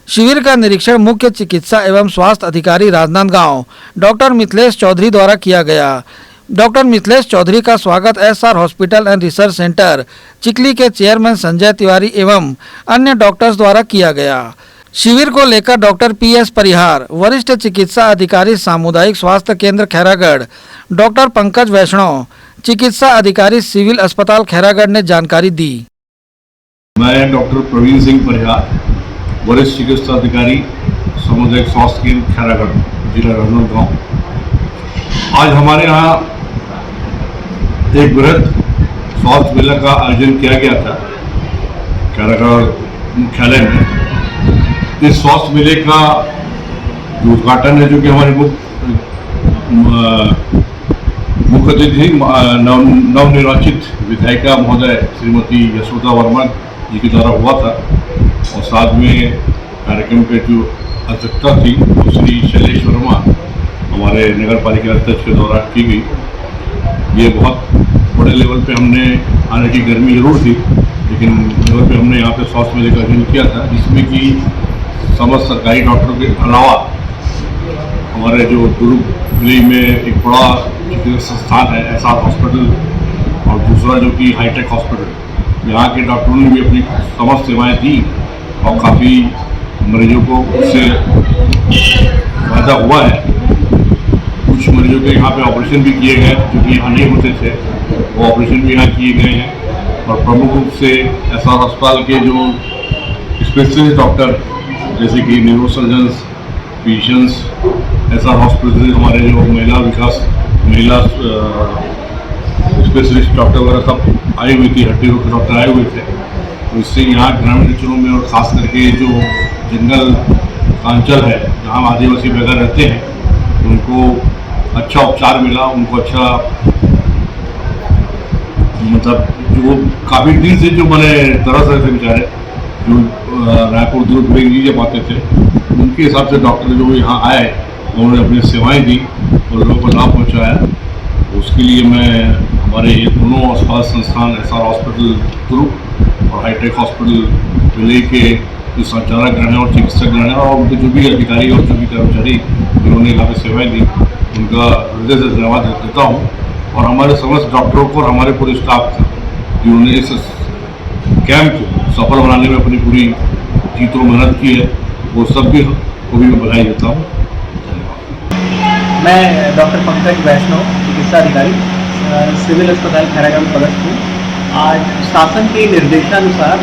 शिविर का निरीक्षण मुख्य चिकित्सा एवं स्वास्थ्य अधिकारी राजनांदगांव डॉक्टर मिथिलेश चौधरी द्वारा किया गया। डॉक्टर मिथिलेश चौधरी का स्वागत SR hospital and research centre Chikhli के चेयरमैन संजय तिवारी एवं अन्य डॉक्टर्स द्वारा किया गया। शिविर को लेकर डॉक्टर PS परिहार, वरिष्ठ चिकित्सा अधिकारी सामुदायिक स्वास्थ्य केंद्र खैरागढ़, डॉक्टर पंकज वैष्णव, चिकित्सा अधिकारी सिविल अस्पताल खैरागढ़ ने जानकारी दी। मैं डॉक्टर प्रवीण सिंह परिहार, वरिष्ठ चिकित्सा अधिकारी सामुदायिक स्वास्थ्य केंद्र खैरागढ़, जिला राजनांदगांव। आज हमारे यहाँ एक बृहद स्वास्थ्य मेला का आयोजन किया गया था खैरागढ़ मुख्यालय में। इस स्वास्थ्य मेले का जो उद्घाटन है, जो कि हमारे मुख्य अतिथि नवनिर्वाचित विधायिका महोदय श्रीमती यशोदा वर्मा जी के द्वारा हुआ था, और साथ में कार्यक्रम के जो अध्यक्षता थी श्री शैलेश वर्मा हमारे नगर पालिका अध्यक्ष के द्वारा की गई। ये बहुत बड़े लेवल पे हमने, हालांकि गर्मी जरूर थी, लेकिन लेवल पे हमने यहाँ पे स्वास्थ्य मेले का आयोजन किया था, जिसमें कि समस्त सरकारी डॉक्टरों के अलावा हमारे जो दुर्ग जिले में एक बड़ा चिकित्सा संस्थान है एसआर हॉस्पिटल, और दूसरा जो कि हाईटेक हॉस्पिटल, यहाँ के डॉक्टरों ने भी अपनी समस्त सेवाएं दी और काफ़ी मरीजों को उससे फायदा हुआ है। कुछ मरीजों के यहाँ पे ऑपरेशन भी किए गए जो कि यहाँ नहीं होते थे, वो ऑपरेशन भी यहाँ किए गए हैं। और प्रमुख रूप से एसआर अस्पताल के जो स्पेशलिस्ट डॉक्टर जैसे कि neuro surgeons, physicians, SR hospital हमारे जो महिला स्पेशलिस्ट डॉक्टर वगैरह सब आई हुई थी, हड्डी रोग के डॉक्टर आए हुए थे। तो इससे यहाँ ग्रामीण अंचलों में और ख़ास करके जो जंगल अंचल है जहाँ आदिवासी वगैरह रहते हैं, उनको अच्छा उपचार मिला, उनको अच्छा मतलब जो काफ़ी दिन से जो मैंने तरह तरह से बेचारे जो रायपुर दुर्ग नहीं जा पाते थे, उनके हिसाब से डॉक्टर जो यहाँ आए उन्होंने अपनी सेवाएं दी और लोगों को लाभ पहुँचाया। उसके लिए मैं हमारे ये दोनों अस्पताल संस्थान एसआर हॉस्पिटल दुर्ग और हाईटेक हॉस्पिटल विलय के जो संचालक गण और चिकित्सक गण और उनके जो भी अधिकारी और जो भी कर्मचारी जिन्होंने यहाँ पे सेवाएं दी, उनका हृदय से धन्यवाद देता हूँ। और हमारे समस्त डॉक्टरों को और हमारे पूरे स्टाफ को जिन्होंने इस कैंप को सफल बनाने में अपनी पूरी जीतों मेहनत की है, वो सब भी को भी मैं बधाई देता हूँ। मैं डॉक्टर पंकज वैष्णव, चिकित्सा अधिकारी, सिविल अस्पताल खैरागढ़ में पदस्थ हूँ। आज शासन के निर्देशानुसार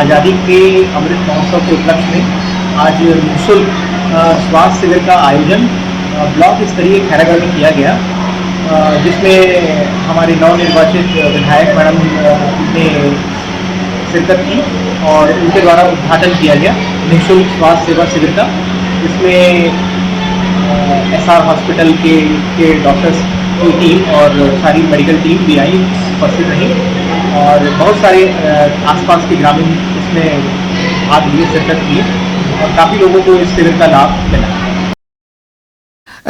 आज़ादी के अमृत महोत्सव के उपलक्ष्य में आज निःशुल्क स्वास्थ्य शिविर का आयोजन ब्लॉक स्तरीय खैरागढ़ में किया गया, जिसमें हमारी नवनिर्वाचित विधायक मैडम ने शिरकत की और उनके द्वारा उद्घाटन किया गया निःशुल्क स्वास्थ्य सेवा शिविर का। इसमें एसआर हॉस्पिटल के डॉक्टर्स की टीम और सारी मेडिकल टीम भी आई, उपस्थित रही, और बहुत सारे आसपास के ग्रामीण इसमें भाग लिए, शिरकत किए और काफ़ी लोगों को इस शिविर का लाभ मिला।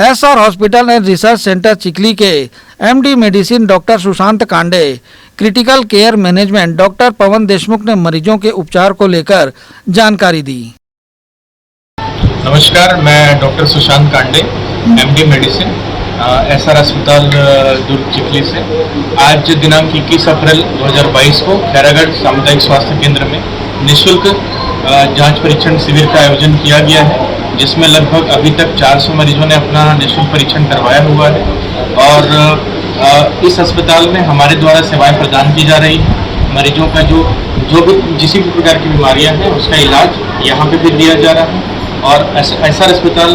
SR hospital and research centre Chikhli के MD medicine doctor Sushant Kande, critical care management doctor Pawan Deshmukh ने मरीजों के उपचार को लेकर जानकारी दी। नमस्कार, मैं doctor Sushant Kande, MD medicine, SR अस्पताल दुर्ग चिखली से। आज दिनांक 21 अप्रैल 2022 को खैरागढ़ सामुदायिक स्वास्थ्य केंद्र में निःशुल्क जांच परीक्षण शिविर का आयोजन किया गया है, जिसमें लगभग अभी तक 400 मरीजों ने अपना निःशुल्क परीक्षण करवाया हुआ है। और इस अस्पताल में हमारे द्वारा सेवाएं प्रदान की जा रही हैं। मरीजों का जो भी जिस भी प्रकार की बीमारियां हैं उसका इलाज यहाँ पे भी दिया जा रहा है। और एसआर अस्पताल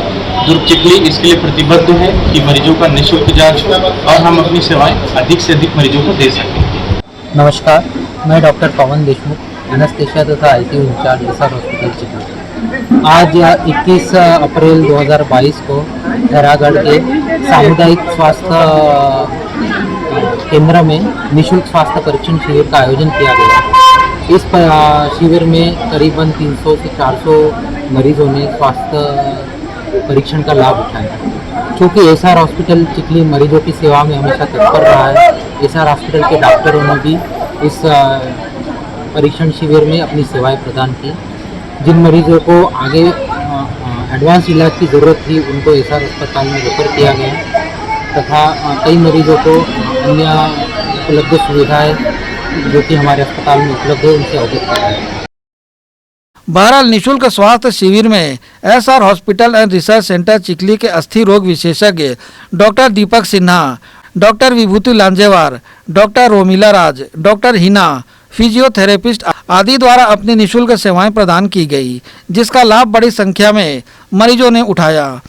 दुर्ग चिखली इसके लिए प्रतिबद्ध है कि मरीजों का निःशुल्क जांच हो और हम अपनी सेवाएं अधिक से अधिक मरीजों को दे सकें। नमस्कार, मैं डॉक्टर पवन देशमुख, एनेस्थेशिया तथा ICU incharge SR hospital Chikhli. आज 21 अप्रैल 2022 को खैरागढ़ के सामुदायिक स्वास्थ्य केंद्र में निःशुल्क स्वास्थ्य परीक्षण शिविर का आयोजन किया गया। इस शिविर में करीबन 300 से 400 मरीजों ने स्वास्थ्य परीक्षण का लाभ उठाया। क्योंकि एसआर हॉस्पिटल चिखली मरीजों की सेवा में हमेशा तत्पर रहा है, एसआर हॉस्पिटल के डॉक्टरों ने भी इस परीक्षण शिविर में अपनी सेवाएं प्रदान की। जिन मरीजों को आगे एडवांस इलाज की ज़रूरत थी उनको एसआर अस्पताल में रेफर किया गया तथा कई मरीजों को अन्य उपलब्ध सुविधाएं जो कि हमारे अस्पताल में उपलब्ध है उनसे अवगत कराया। बहरहाल निःशुल्क स्वास्थ्य शिविर में SR hospital and research centre Chikhli के अस्थि रोग विशेषज्ञ डॉक्टर दीपक सिन्हा, डॉक्टर विभूति लांजेवार, डॉक्टर रोमिला राज, डॉक्टर हिना, फिजियोथेरेपिस्ट आदि द्वारा अपनी निःशुल्क सेवाएं प्रदान की गई, जिसका लाभ बड़ी संख्या में मरीजों ने उठाया।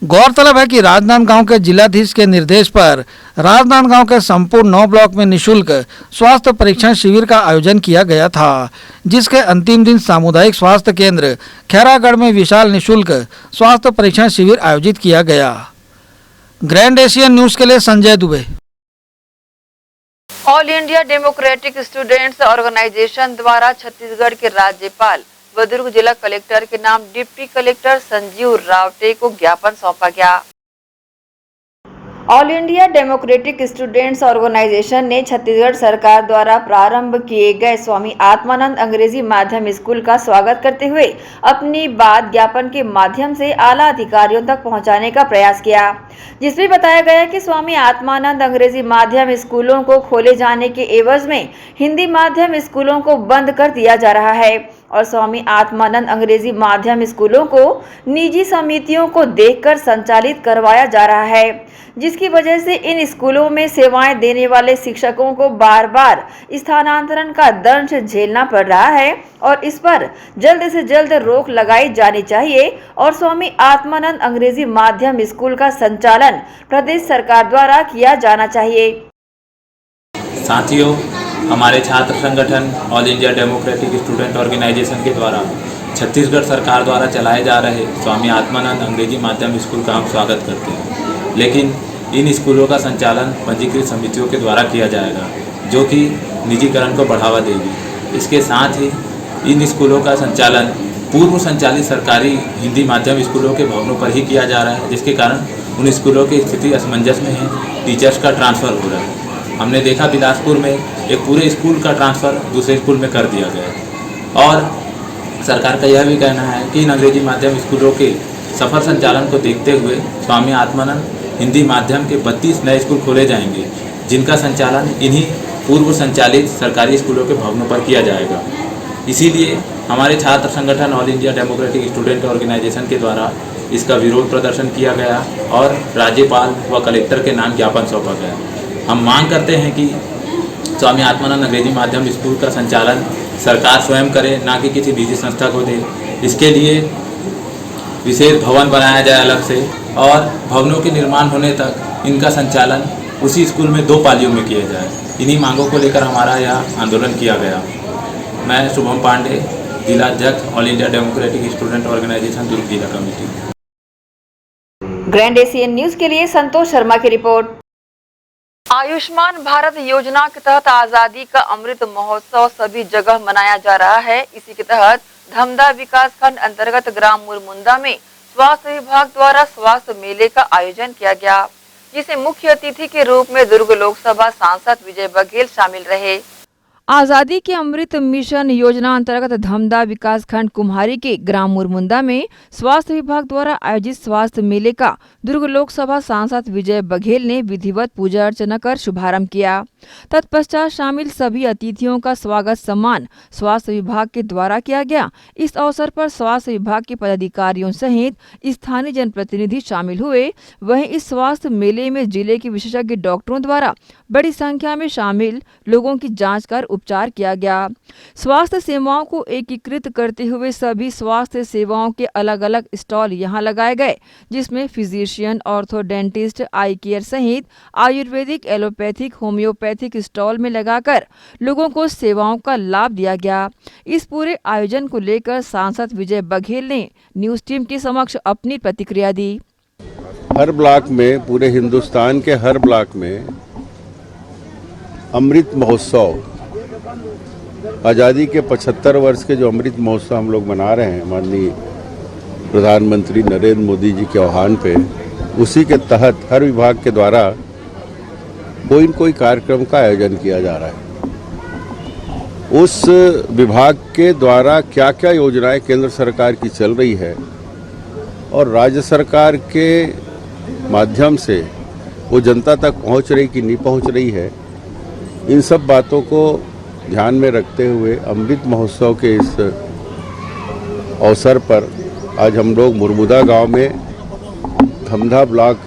गौरतलब है कि राजनांदगांव के जिलाधीश के निर्देश पर राजनांदगांव के संपूर्ण 9 ब्लॉक में निःशुल्क स्वास्थ्य परीक्षण शिविर का आयोजन किया गया था, जिसके अंतिम दिन सामुदायिक स्वास्थ्य केंद्र खैरागढ़ में विशाल निःशुल्क स्वास्थ्य परीक्षण शिविर आयोजित किया गया। ग्रैंड एशियन न्यूज के लिए Sanjay Dubey. All India democratic students organisation द्वारा छत्तीसगढ़ के राज्यपाल व दुर्ग जिला कलेक्टर के नाम डिप्टी कलेक्टर संजीव रावटे को ज्ञापन सौंपा गया। All India democratic students organisation ने छत्तीसगढ़ सरकार द्वारा प्रारंभ किए गए स्वामी आत्मानंद अंग्रेजी माध्यम स्कूल का स्वागत करते हुए अपनी बात ज्ञापन के माध्यम से आला अधिकारियों तक पहुंचाने का प्रयास किया, जिसमें बताया गया कि स्वामी आत्मानंद अंग्रेजी माध्यम स्कूलों को खोले जाने के एवज में हिंदी माध्यम स्कूलों को बंद कर दिया जा रहा है और स्वामी आत्मानंद अंग्रेजी माध्यम स्कूलों को निजी समितियों को देखकर संचालित करवाया जा रहा है, जिसकी वजह से इन स्कूलों में सेवाएं देने वाले शिक्षकों को बार बार स्थानांतरण का दंश झेलना पड़ रहा है और इस पर जल्द से जल्द रोक लगाई जानी चाहिए और स्वामी आत्मानंद अंग्रेजी माध्यम स्कूल का संचालन प्रदेश सरकार द्वारा किया जाना चाहिए। साथियों, हमारे छात्र संगठन all India democratic student organisation के द्वारा छत्तीसगढ़ सरकार द्वारा चलाए जा रहे स्वामी आत्मानंद अंग्रेजी माध्यम स्कूल का हम स्वागत करते हैं, लेकिन इन स्कूलों का संचालन पंजीकृत समितियों के द्वारा किया जाएगा, जो कि निजीकरण को बढ़ावा देगी। इसके साथ ही इन स्कूलों का संचालन पूर्व संचालित सरकारी हिंदी माध्यम स्कूलों के भवनों पर ही किया जा रहा है, जिसके कारण उन स्कूलों की स्थिति असमंजस में है। टीचर्स का ट्रांसफ़र हो रहा है। हमने देखा बिलासपुर में एक पूरे स्कूल का ट्रांसफ़र दूसरे स्कूल में कर दिया गया और सरकार का यह भी कहना है कि इन अंग्रेजी माध्यम स्कूलों के सफल संचालन को देखते हुए स्वामी आत्मानंद हिंदी माध्यम के 32 नए स्कूल खोले जाएंगे, जिनका संचालन इन्हीं पूर्व संचालित सरकारी स्कूलों के भवनों पर किया जाएगा। इसीलिए हमारे छात्र संगठन all India democratic student organisation के द्वारा इसका विरोध प्रदर्शन किया गया और राज्यपाल व कलेक्टर के नाम ज्ञापन सौंपा गया। हम मांग करते हैं कि स्वामी आत्मानंद अंग्रेजी माध्यम स्कूल का संचालन सरकार स्वयं करे, ना कि किसी निजी संस्था को दे। इसके लिए विशेष भवन बनाया जाए अलग से और भवनों के निर्माण होने तक इनका संचालन उसी स्कूल में 2 पालियों में किया जाए। इन्हीं मांगों को लेकर हमारा यह आंदोलन किया गया। मैं शुभम पांडे, जिला अध्यक्ष all India democratic student organisation Durg जिला कमेटी। ग्रैंड एशियन न्यूज के लिए संतोष शर्मा की रिपोर्ट। आयुष्मान भारत योजना के तहत आजादी का अमृत महोत्सव सभी जगह मनाया जा रहा है। इसी के तहत धमदा विकास खंड अंतर्गत ग्राम मुरमुंदा में स्वास्थ्य विभाग द्वारा स्वास्थ्य मेले का आयोजन किया गया, जिसे मुख्य अतिथि के रूप में दुर्ग लोकसभा सांसद विजय बघेल शामिल रहे। आजादी के अमृत मिशन योजना अंतर्गत धमदा विकास खंड कुम्हारी के ग्राम मुरमुंदा में स्वास्थ्य विभाग द्वारा आयोजित स्वास्थ्य मेले का दुर्ग लोकसभा सांसद विजय बघेल ने विधिवत पूजा अर्चना कर शुभारंभ किया। तत्पश्चात शामिल सभी अतिथियों का स्वागत सम्मान स्वास्थ्य विभाग के द्वारा किया गया। इस अवसर पर स्वास्थ्य विभाग के पदाधिकारियों सहित स्थानीय जनप्रतिनिधि शामिल हुए। वहीं इस स्वास्थ्य मेले में जिले के विशेषज्ञ डॉक्टरों द्वारा बड़ी संख्या में शामिल लोगों की जांच कर उपचार किया गया। स्वास्थ्य सेवाओं को एकीकृत करते हुए सभी स्वास्थ्य सेवाओं के अलग अलग स्टॉल यहां लगाए गए, जिसमें फिजिशियन, ऑर्थोडेंटिस्ट, आई केयर सहित आयुर्वेदिक, एलोपैथिक, होम्योपैथिक स्टॉल में लगाकर लोगों को सेवाओं का लाभ दिया गया। इस पूरे आयोजन को लेकर सांसद विजय बघेल ने न्यूज टीम के समक्ष अपनी प्रतिक्रिया दी। हर ब्लॉक में, पूरे हिंदुस्तान के हर ब्लॉक में अमृत महोत्सव, आज़ादी के 75 वर्ष के जो अमृत महोत्सव हम लोग मना रहे हैं माननीय प्रधानमंत्री नरेंद्र मोदी जी के आह्वान पे, उसी के तहत हर विभाग के द्वारा कोई न कोई कार्यक्रम का आयोजन किया जा रहा है। उस विभाग के द्वारा क्या क्या योजनाएं केंद्र सरकार की चल रही है और राज्य सरकार के माध्यम से वो जनता तक पहुंच रही कि नहीं पहुंच रही है, इन सब बातों को ध्यान में रखते हुए अमृत महोत्सव के इस अवसर पर आज हम लोग मुरमुदा गांव में धमदा ब्लॉक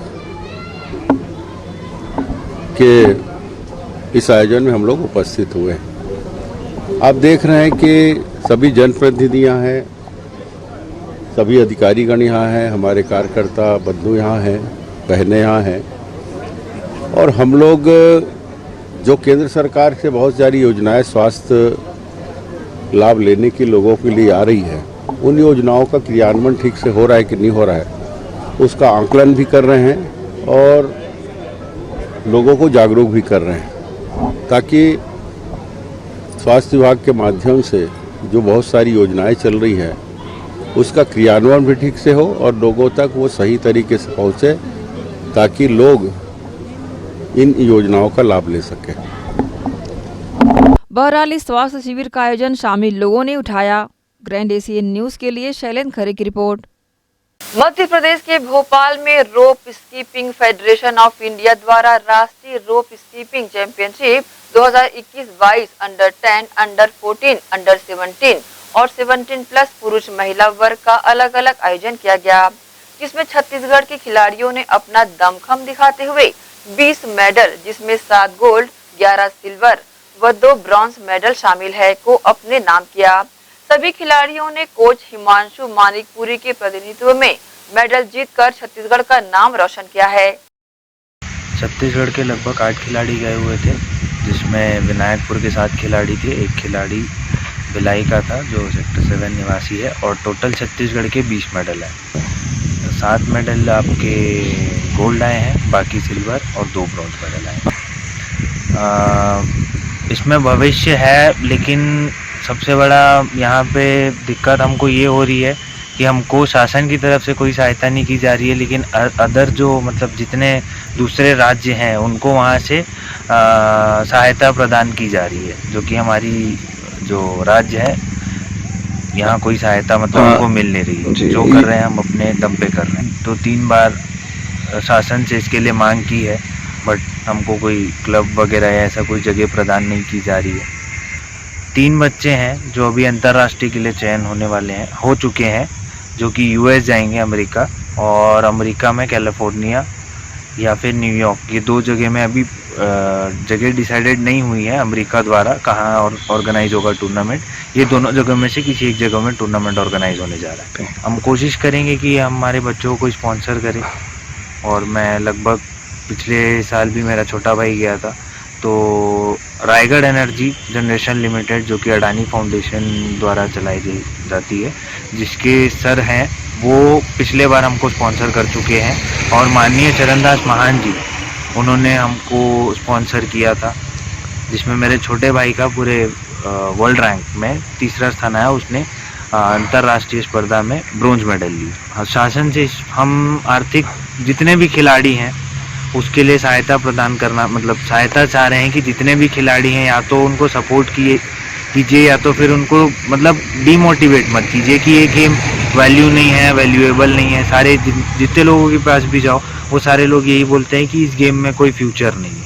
के इस आयोजन में हम लोग उपस्थित हुए हैं। आप देख रहे हैं कि सभी जनप्रतिनिधि यहाँ हैं, सभी अधिकारीगण यहाँ हैं, हमारे कार्यकर्ता बंधु यहाँ हैं, बहनें यहाँ हैं और हम लोग जो केंद्र सरकार से बहुत सारी योजनाएं स्वास्थ्य लाभ लेने के लोगों के लिए आ रही है, उन योजनाओं का क्रियान्वयन ठीक से हो रहा है कि नहीं हो रहा है उसका आकलन भी कर रहे हैं और लोगों को जागरूक भी कर रहे हैं ताकि स्वास्थ्य विभाग के माध्यम से जो बहुत सारी योजनाएं चल रही है उसका क्रियान्वयन भी ठीक से हो और लोगों तक वो सही तरीके से पहुंचे ताकि लोग इन योजनाओं का लाभ ले सकें। बहरहाल इस स्वास्थ्य शिविर का आयोजन शामिल लोगों ने उठाया। ग्रैंड एशियन न्यूज के लिए शैलेंद्र खरे की रिपोर्ट। मध्य प्रदेश के भोपाल में rope skipping federation of India द्वारा राष्ट्रीय rope skipping championship 2021-22 under 10, under 14, under 17 और 17 प्लस पुरुष महिला वर्ग का अलग अलग आयोजन किया गया, जिसमें छत्तीसगढ़ के खिलाड़ियों ने अपना दमखम दिखाते हुए 20 मेडल, जिसमें 7 गोल्ड, 11 सिल्वर व 2 ब्रॉन्ज मेडल शामिल है, को अपने नाम किया। सभी खिलाड़ियों ने कोच हिमांशु मानिकपुरी के प्रतिनिधित्व में मेडल जीतकर छत्तीसगढ़ का नाम रोशन किया है। छत्तीसगढ़ के लगभग 8 खिलाड़ी गए हुए थे, जिसमें विनायकपुर के 7 खिलाड़ी थे, एक खिलाड़ी भिलाई का था जो सेक्टर 7 निवासी है और टोटल छत्तीसगढ़ के 20 मेडल है। 7 मेडल आपके गोल्ड आए हैं, बाकी सिल्वर और 2 ब्रॉन्ज मेडल आए हैं। इसमें भविष्य है, लेकिन सबसे बड़ा यहाँ पे दिक्कत हमको ये हो रही है कि हमको शासन की तरफ से कोई सहायता नहीं की जा रही है, लेकिन अदर जो मतलब जितने दूसरे राज्य हैं उनको वहाँ से सहायता प्रदान की जा रही है, जो कि हमारी जो राज्य है यहाँ कोई सहायता मतलब हमको मिल नहीं रही है। जो कर रहे हैं हम अपने दम पे कर रहे हैं। तो 3 बार शासन से इसके लिए मांग की है, बट हमको कोई क्लब वगैरह या ऐसा कोई जगह प्रदान नहीं की जा रही है। 3 बच्चे हैं जो अभी अंतर्राष्ट्रीय के लिए चयन होने वाले हैं, हो चुके हैं, जो कि यूएस जाएंगे, अमेरिका, और अमेरिका में कैलिफोर्निया या फिर न्यूयॉर्क, ये 2 जगह में अभी जगह डिसाइडेड नहीं हुई है अमेरिका द्वारा कहाँ और ऑर्गेनाइज होगा टूर्नामेंट। ये दोनों जगह में से किसी एक जगह में टूर्नामेंट ऑर्गेनाइज होने जा रहा है। हम कोशिश करेंगे कि हमारे बच्चों को स्पॉन्सर करें, और मैं लगभग पिछले साल भी मेरा छोटा भाई गया था, तो रायगढ़ एनर्जी जनरेशन लिमिटेड, जो कि अडानी फाउंडेशन द्वारा चलाई जाती है, जिसके सर हैं वो पिछले बार हमको स्पॉन्सर कर चुके हैं, और माननीय चरणदास महान जी उन्होंने हमको स्पॉन्सर किया था, जिसमें मेरे छोटे भाई का पूरे वर्ल्ड रैंक में 3रा स्थान आया। उसने अंतर्राष्ट्रीय स्पर्धा में ब्रोंज मेडल ली। शासन से हम आर्थिक जितने भी खिलाड़ी हैं उसके लिए सहायता प्रदान करना, मतलब सहायता चाह रहे हैं कि जितने भी खिलाड़ी हैं या तो उनको सपोर्ट कीजिए या तो फिर उनको मतलब डीमोटिवेट मत कीजिए कि ये गेम वैल्यू नहीं है, वैल्यूएबल नहीं है। सारे जितने लोगों के पास भी जाओ वो सारे लोग यही बोलते हैं कि इस गेम में कोई फ्यूचर नहीं है।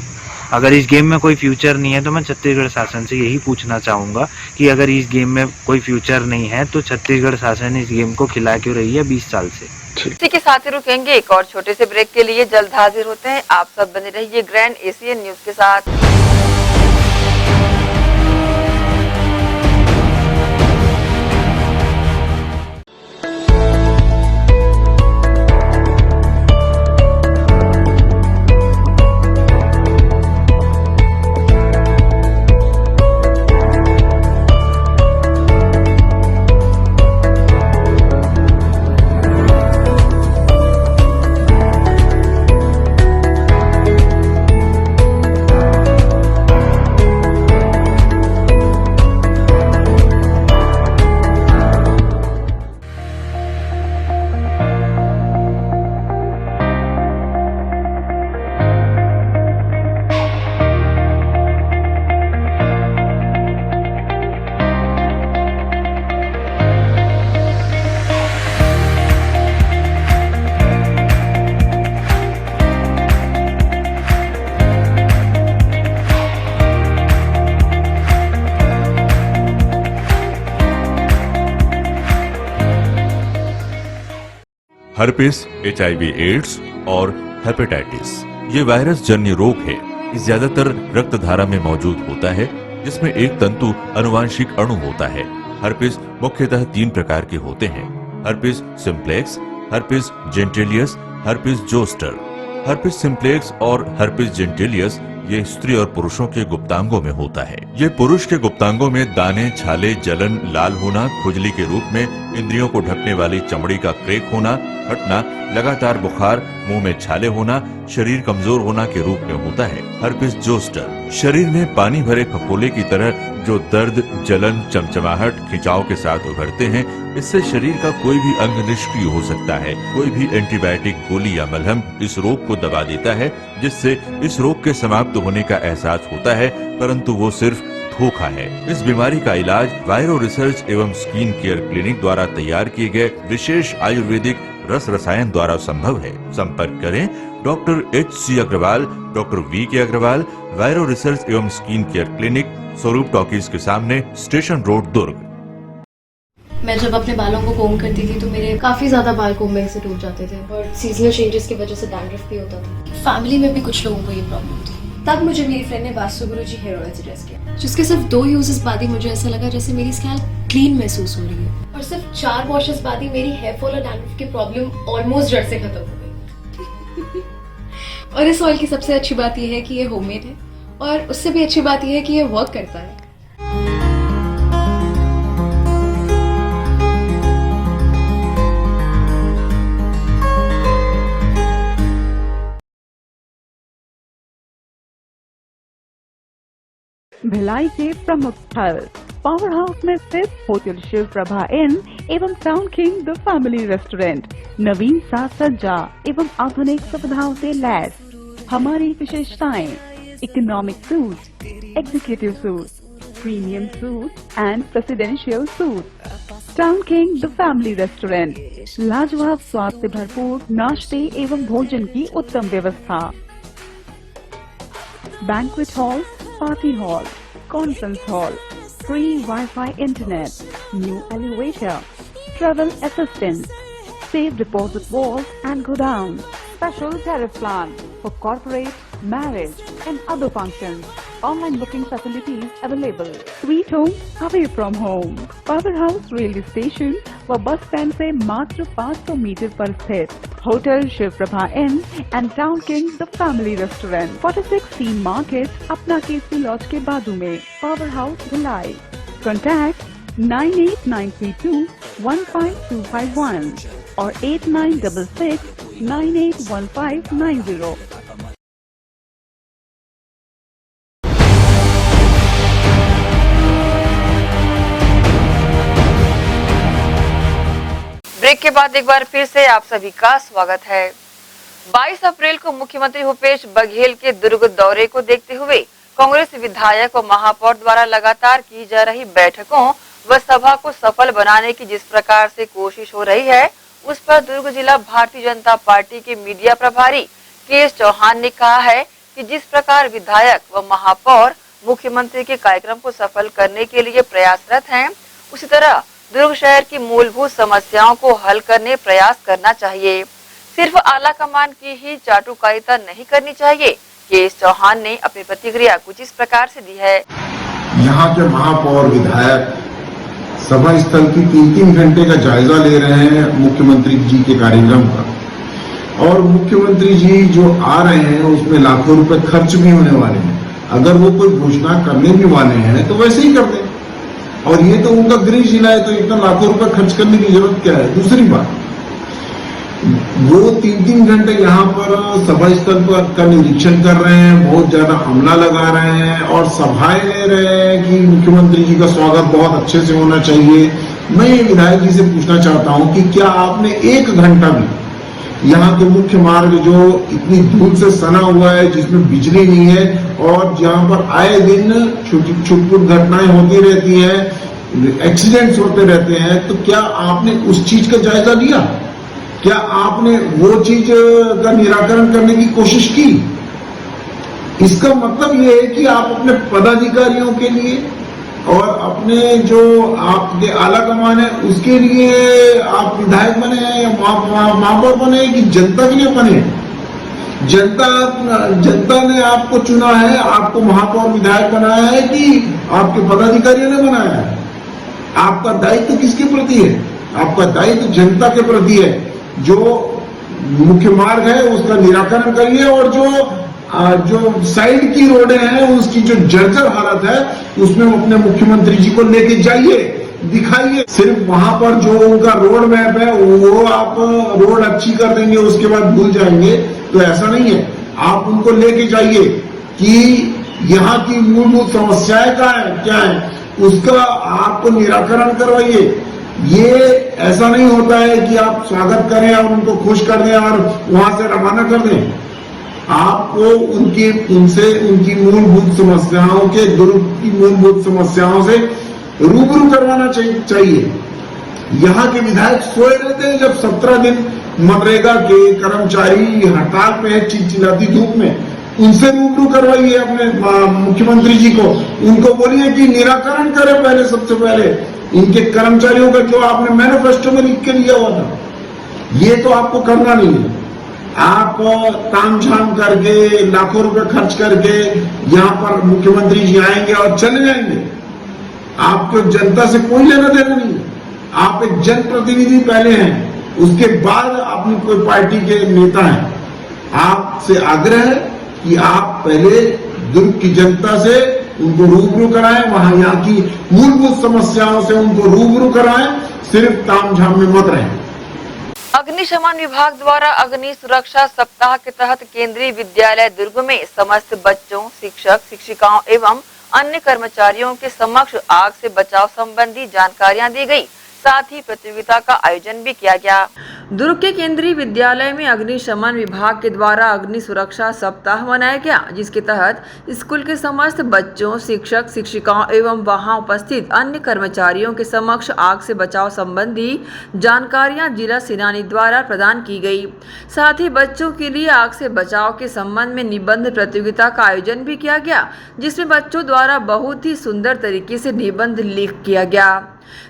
अगर इस गेम में कोई फ्यूचर नहीं है तो मैं छत्तीसगढ़ शासन से यही पूछना चाहूँगा कि अगर इस गेम में कोई फ्यूचर नहीं है तो छत्तीसगढ़ शासन इस गेम को खिला क्यों रही है 20 साल से। इसी के साथ ही रुकेंगे एक और छोटे से ब्रेक के लिए, जल्द हाजिर होते हैं। आप सब बने रहिए ग्रैंड एशियन न्यूज के साथ। हर्पिस, HIV एड्स और हेपेटाइटिस ये वायरस जन्य रोग है। ज्यादातर रक्त धारा में मौजूद होता है जिसमें एक तंतु अनुवांशिक अणु होता है। हर्पिस मुख्यतः 3 प्रकार के होते हैं: herpes simplex, herpes genitalis, herpes zoster. Herpes simplex और हर्पिस जेंटिलियस ये स्त्री और पुरुषों के गुप्तांगों में होता है। ये पुरुष के गुप्तांगों में दाने, छाले, जलन, लाल होना, खुजली के रूप में, इंद्रियों को ढकने वाली चमड़ी का क्रेक होना, फटना, लगातार बुखार, मुंह में छाले होना, शरीर कमजोर होना के रूप में होता है। हर्पिस जोस्टर शरीर में पानी भरे फफोले की तरह जो दर्द, जलन, चमचमाहट, खिंचाव के साथ उभरते हैं, इससे शरीर का कोई भी अंग निष्क्रिय हो सकता है। कोई भी एंटीबायोटिक गोली या मलहम इस रोग को दबा देता है, जिससे इस रोग के समाप्त होने का एहसास होता है, परंतु वो सिर्फ धोखा है। इस बीमारी का इलाज वायरो रिसर्च एवं स्किन केयर क्लिनिक द्वारा तैयार किए गए विशेष आयुर्वेदिक रस रसायन द्वारा संभव है। संपर्क करें doctor HC Agarwal, doctor VK Agarwal, viro research एवं skin care clinic, Swaroop talkies के सामने, स्टेशन रोड, दुर्ग। मैं जब अपने बालों को कोम करती थी तो मेरे काफी ज्यादा बाल कोम्बिंग से टूट जाते थे और सीजनल चेंजेस की वजह से डैंड्रफ भी होता था। फैमिली में भी कुछ लोगों को ये प्रॉब्लम थी। तब मुझे मेरी फ्रेंड ने वास्तु गुरुजी हेयर ऑयल सजेस्ट किया, जिसके सिर्फ 2 यूजेस बाद ही मुझे ऐसा लगा जैसे मेरी स्कैल्प क्लीन महसूस हो रही है और सिर्फ 4 वॉशेस बाद ही मेरी हेयर फॉल और डैंड्रफ की प्रॉब्लम ऑलमोस्ट जड़ से खत्म हो गई। और इस ऑयल की सबसे अच्छी बात यह है कि ये होममेड है और उससे भी अच्छी बात यह है कि ये वर्क करता है। भिलाई के प्रमुख स्थल पावर हाउस में स्थित होटल शिव प्रभा इन एवं town king the family restaurant नवीन साज सज्जा एवं आधुनिक सुविधाओं से लैस। हमारी विशेषताएं: economic suite, executive suite, premium suite and presidential suite. Town king the family restaurant, लाजवाब स्वाद से भरपूर नाश्ते एवं भोजन की उत्तम व्यवस्था। Banquet hall, party hall, conference hall, free Wi-Fi internet, new elevator, travel assistance, safe deposit vault and godown, special tariff plan for corporate, marriage and other functions. Online booking facilities available. Sweet home away from home. Power House railway station व bus stand से मात्र 500 metre पर स्थित hotel Shiv Prabha inn and town king the family restaurant, 46 C market, Apna Kesari laws के बाजू में। Power house Bhilai. Contact 98932 15251 और 8966 981590। Break के बाद एक बार फिर से आप सभी का स्वागत है। 22 अप्रैल को मुख्यमंत्री भूपेश बघेल के दुर्ग दौरे को देखते हुए कांग्रेस विधायक व महापौर द्वारा लगातार की जा रही बैठकों व सभा को सफल बनाने की जिस प्रकार से कोशिश हो रही है, उस पर दुर्ग जिला भारतीय जनता पार्टी के मीडिया प्रभारी KS चौहान ने कहा है कि जिस प्रकार विधायक व महापौर मुख्यमंत्री के कार्यक्रम को सफल करने के लिए प्रयासरत हैं, उसी तरह दुर्ग शहर की मूलभूत समस्याओं को हल करने प्रयास करना चाहिए। सिर्फ आला कमान की ही चाटुकारिता नहीं करनी चाहिए। KS चौहान ने अपनी प्रतिक्रिया कुछ इस प्रकार से दी है। यहाँ के महापौर विधायक सभा स्थल की 3-3 घंटे का जायजा ले रहे हैं मुख्यमंत्री जी के कार्यक्रम का, और मुख्यमंत्री जी जो आ रहे हैं उसमें लाखों रुपए खर्च भी होने वाले हैं। अगर वो कोई घोषणा करने भी वाले हैं तो वैसे ही कर दें, और ये तो उनका गृह जिला है तो इतना लाखों रुपए खर्च करने की जरूरत क्या है। दूसरी बात, वो 3-3 घंटे यहाँ पर सभा स्थल पर का निरीक्षण कर रहे हैं, बहुत ज्यादा अमला लगा रहे हैं और सभाएं ले रहे हैं कि मुख्यमंत्री जी का स्वागत बहुत अच्छे से होना चाहिए। मैं ये विधायक जी से पूछना चाहता हूँ कि क्या आपने 1 घंटा भी यहाँ के मुख्य मार्ग जो इतनी धूल से सना हुआ है, जिसमें बिजली नहीं है और जहाँ पर आए दिन छुटपुट घटनाएं होती रहती हैं, एक्सीडेंट्स होते रहते हैं, तो क्या आपने उस चीज का जायजा लिया? क्या आपने वो चीज का निराकरण करने की कोशिश की? इसका मतलब ये है कि आप अपने पदाधिकारियों के लिए और अपने जो आपके आला कमान है उसके लिए आप विधायक बने हैं या महापौर बने कि जनता के लिए बने? जनता ने आपको चुना है, आपको महापौर विधायक बनाया है कि आपके पदाधिकारियों ने बनाया है? आपका दायित्व किसके प्रति है? आपका दायित्व जनता के प्रति है। जो मुख्य मार्ग है उसका निराकरण करिए और जो साइड की रोडें हैं उसकी जो जर्जर हालत है उसमें अपने मुख्यमंत्री जी को लेके जाइए, दिखाइए। सिर्फ वहां पर जो उनका रोड मैप है वो आप रोड अच्छी कर देंगे उसके बाद भूल जाएंगे, तो ऐसा नहीं है। आप उनको लेके जाइए कि यहाँ की मूलभूत समस्याएं क्या है उसका आपको निराकरण करवाइए। ये ऐसा नहीं होता है कि आप स्वागत करें और उनको खुश कर दें और वहां से रवाना कर दें। आपको उनकी मूलभूत समस्याओं के की मूलभूत समस्याओं से रूबरू करवाना चाहिए। यहाँ के विधायक सोए रहते हैं जब 17 दिन मनरेगा के कर्मचारी हड़ताल पे है चिलचिलाती धूप में, उनसे रूबरू करवाइए अपने मुख्यमंत्री जी को। उनको बोलिए कि निराकरण करें पहले, सबसे पहले इनके कर्मचारियों का जो आपने मैनिफेस्टो में लिख के लिया हुआ था, ये तो आपको करना नहीं है। आप तामझाम करके लाखों रुपए खर्च करके यहाँ पर मुख्यमंत्री जी आएंगे और चले जाएंगे। आपको जनता से कोई लेना देना नहीं है। आप एक जनप्रतिनिधि पहले हैं, उसके बाद अपनी कोई पार्टी के नेता हैं। आपसे आग्रह है कि आप पहले दुर्ग की जनता से उनको रूबरू कराएं, वहां यहाँ की मूलभूत समस्याओं से उनको रूबरू कराएं, सिर्फ तामझाम में मत रहें। अग्निशमन विभाग द्वारा अग्नि सुरक्षा सप्ताह के तहत केंद्रीय विद्यालय दुर्ग में समस्त बच्चों, शिक्षक, शिक्षिकाओं एवं अन्य कर्मचारियों के समक्ष आग से बचाव संबंधी जानकारियां दी गई। साथ ही प्रतियोगिता का आयोजन भी किया गया। दुर्ग के केंद्रीय विद्यालय में अग्निशमन विभाग के द्वारा अग्नि सुरक्षा सप्ताह मनाया गया, जिसके तहत स्कूल के समस्त बच्चों, शिक्षक, शिक्षिकाओं एवं वहां उपस्थित अन्य कर्मचारियों के समक्ष आग से बचाव संबंधी जानकारियां जिला सेनानी द्वारा प्रदान की गई। साथ ही बच्चों के लिए आग से बचाव के संबंध में निबंध प्रतियोगिता का आयोजन भी किया गया, जिसमें बच्चों द्वारा बहुत ही सुंदर तरीके से निबंध लिख किया गया,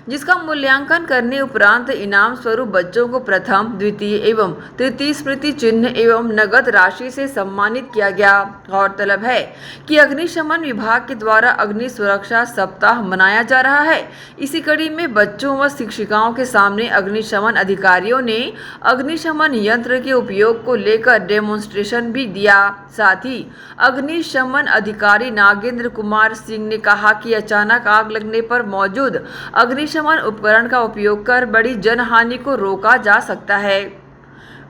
जिसका मूल्यांकन करने उपरांत इनाम स्वरूप बच्चों को प्रथम, द्वितीय एवं तृतीय स्मृति चिन्ह एवं नगद राशि से सम्मानित किया गया। गौरतलब है कि अग्निशमन विभाग के द्वारा अग्नि सुरक्षा सप्ताह मनाया जा रहा है। इसी कड़ी में बच्चों व शिक्षिकाओं के सामने अग्निशमन अधिकारियों ने अग्निशमन यंत्र के उपयोग को लेकर डेमोन्स्ट्रेशन भी दिया। साथ ही अग्निशमन अधिकारी नागेंद्र कुमार सिंह ने कहा कि अचानक आग लगने पर मौजूद अग्निशमन उपकरण का उपयोग कर बड़ी जनहानि को रोका जा सकता है।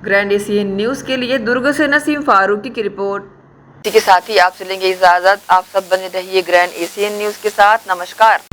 ग्रैंड एशियन न्यूज के लिए दुर्ग से नसीम फारूकी की रिपोर्ट। इसी के साथ ही आपसे लेंगे इजाजत। आप सब बने रहिए ग्रैंड एशियन न्यूज के साथ। नमस्कार।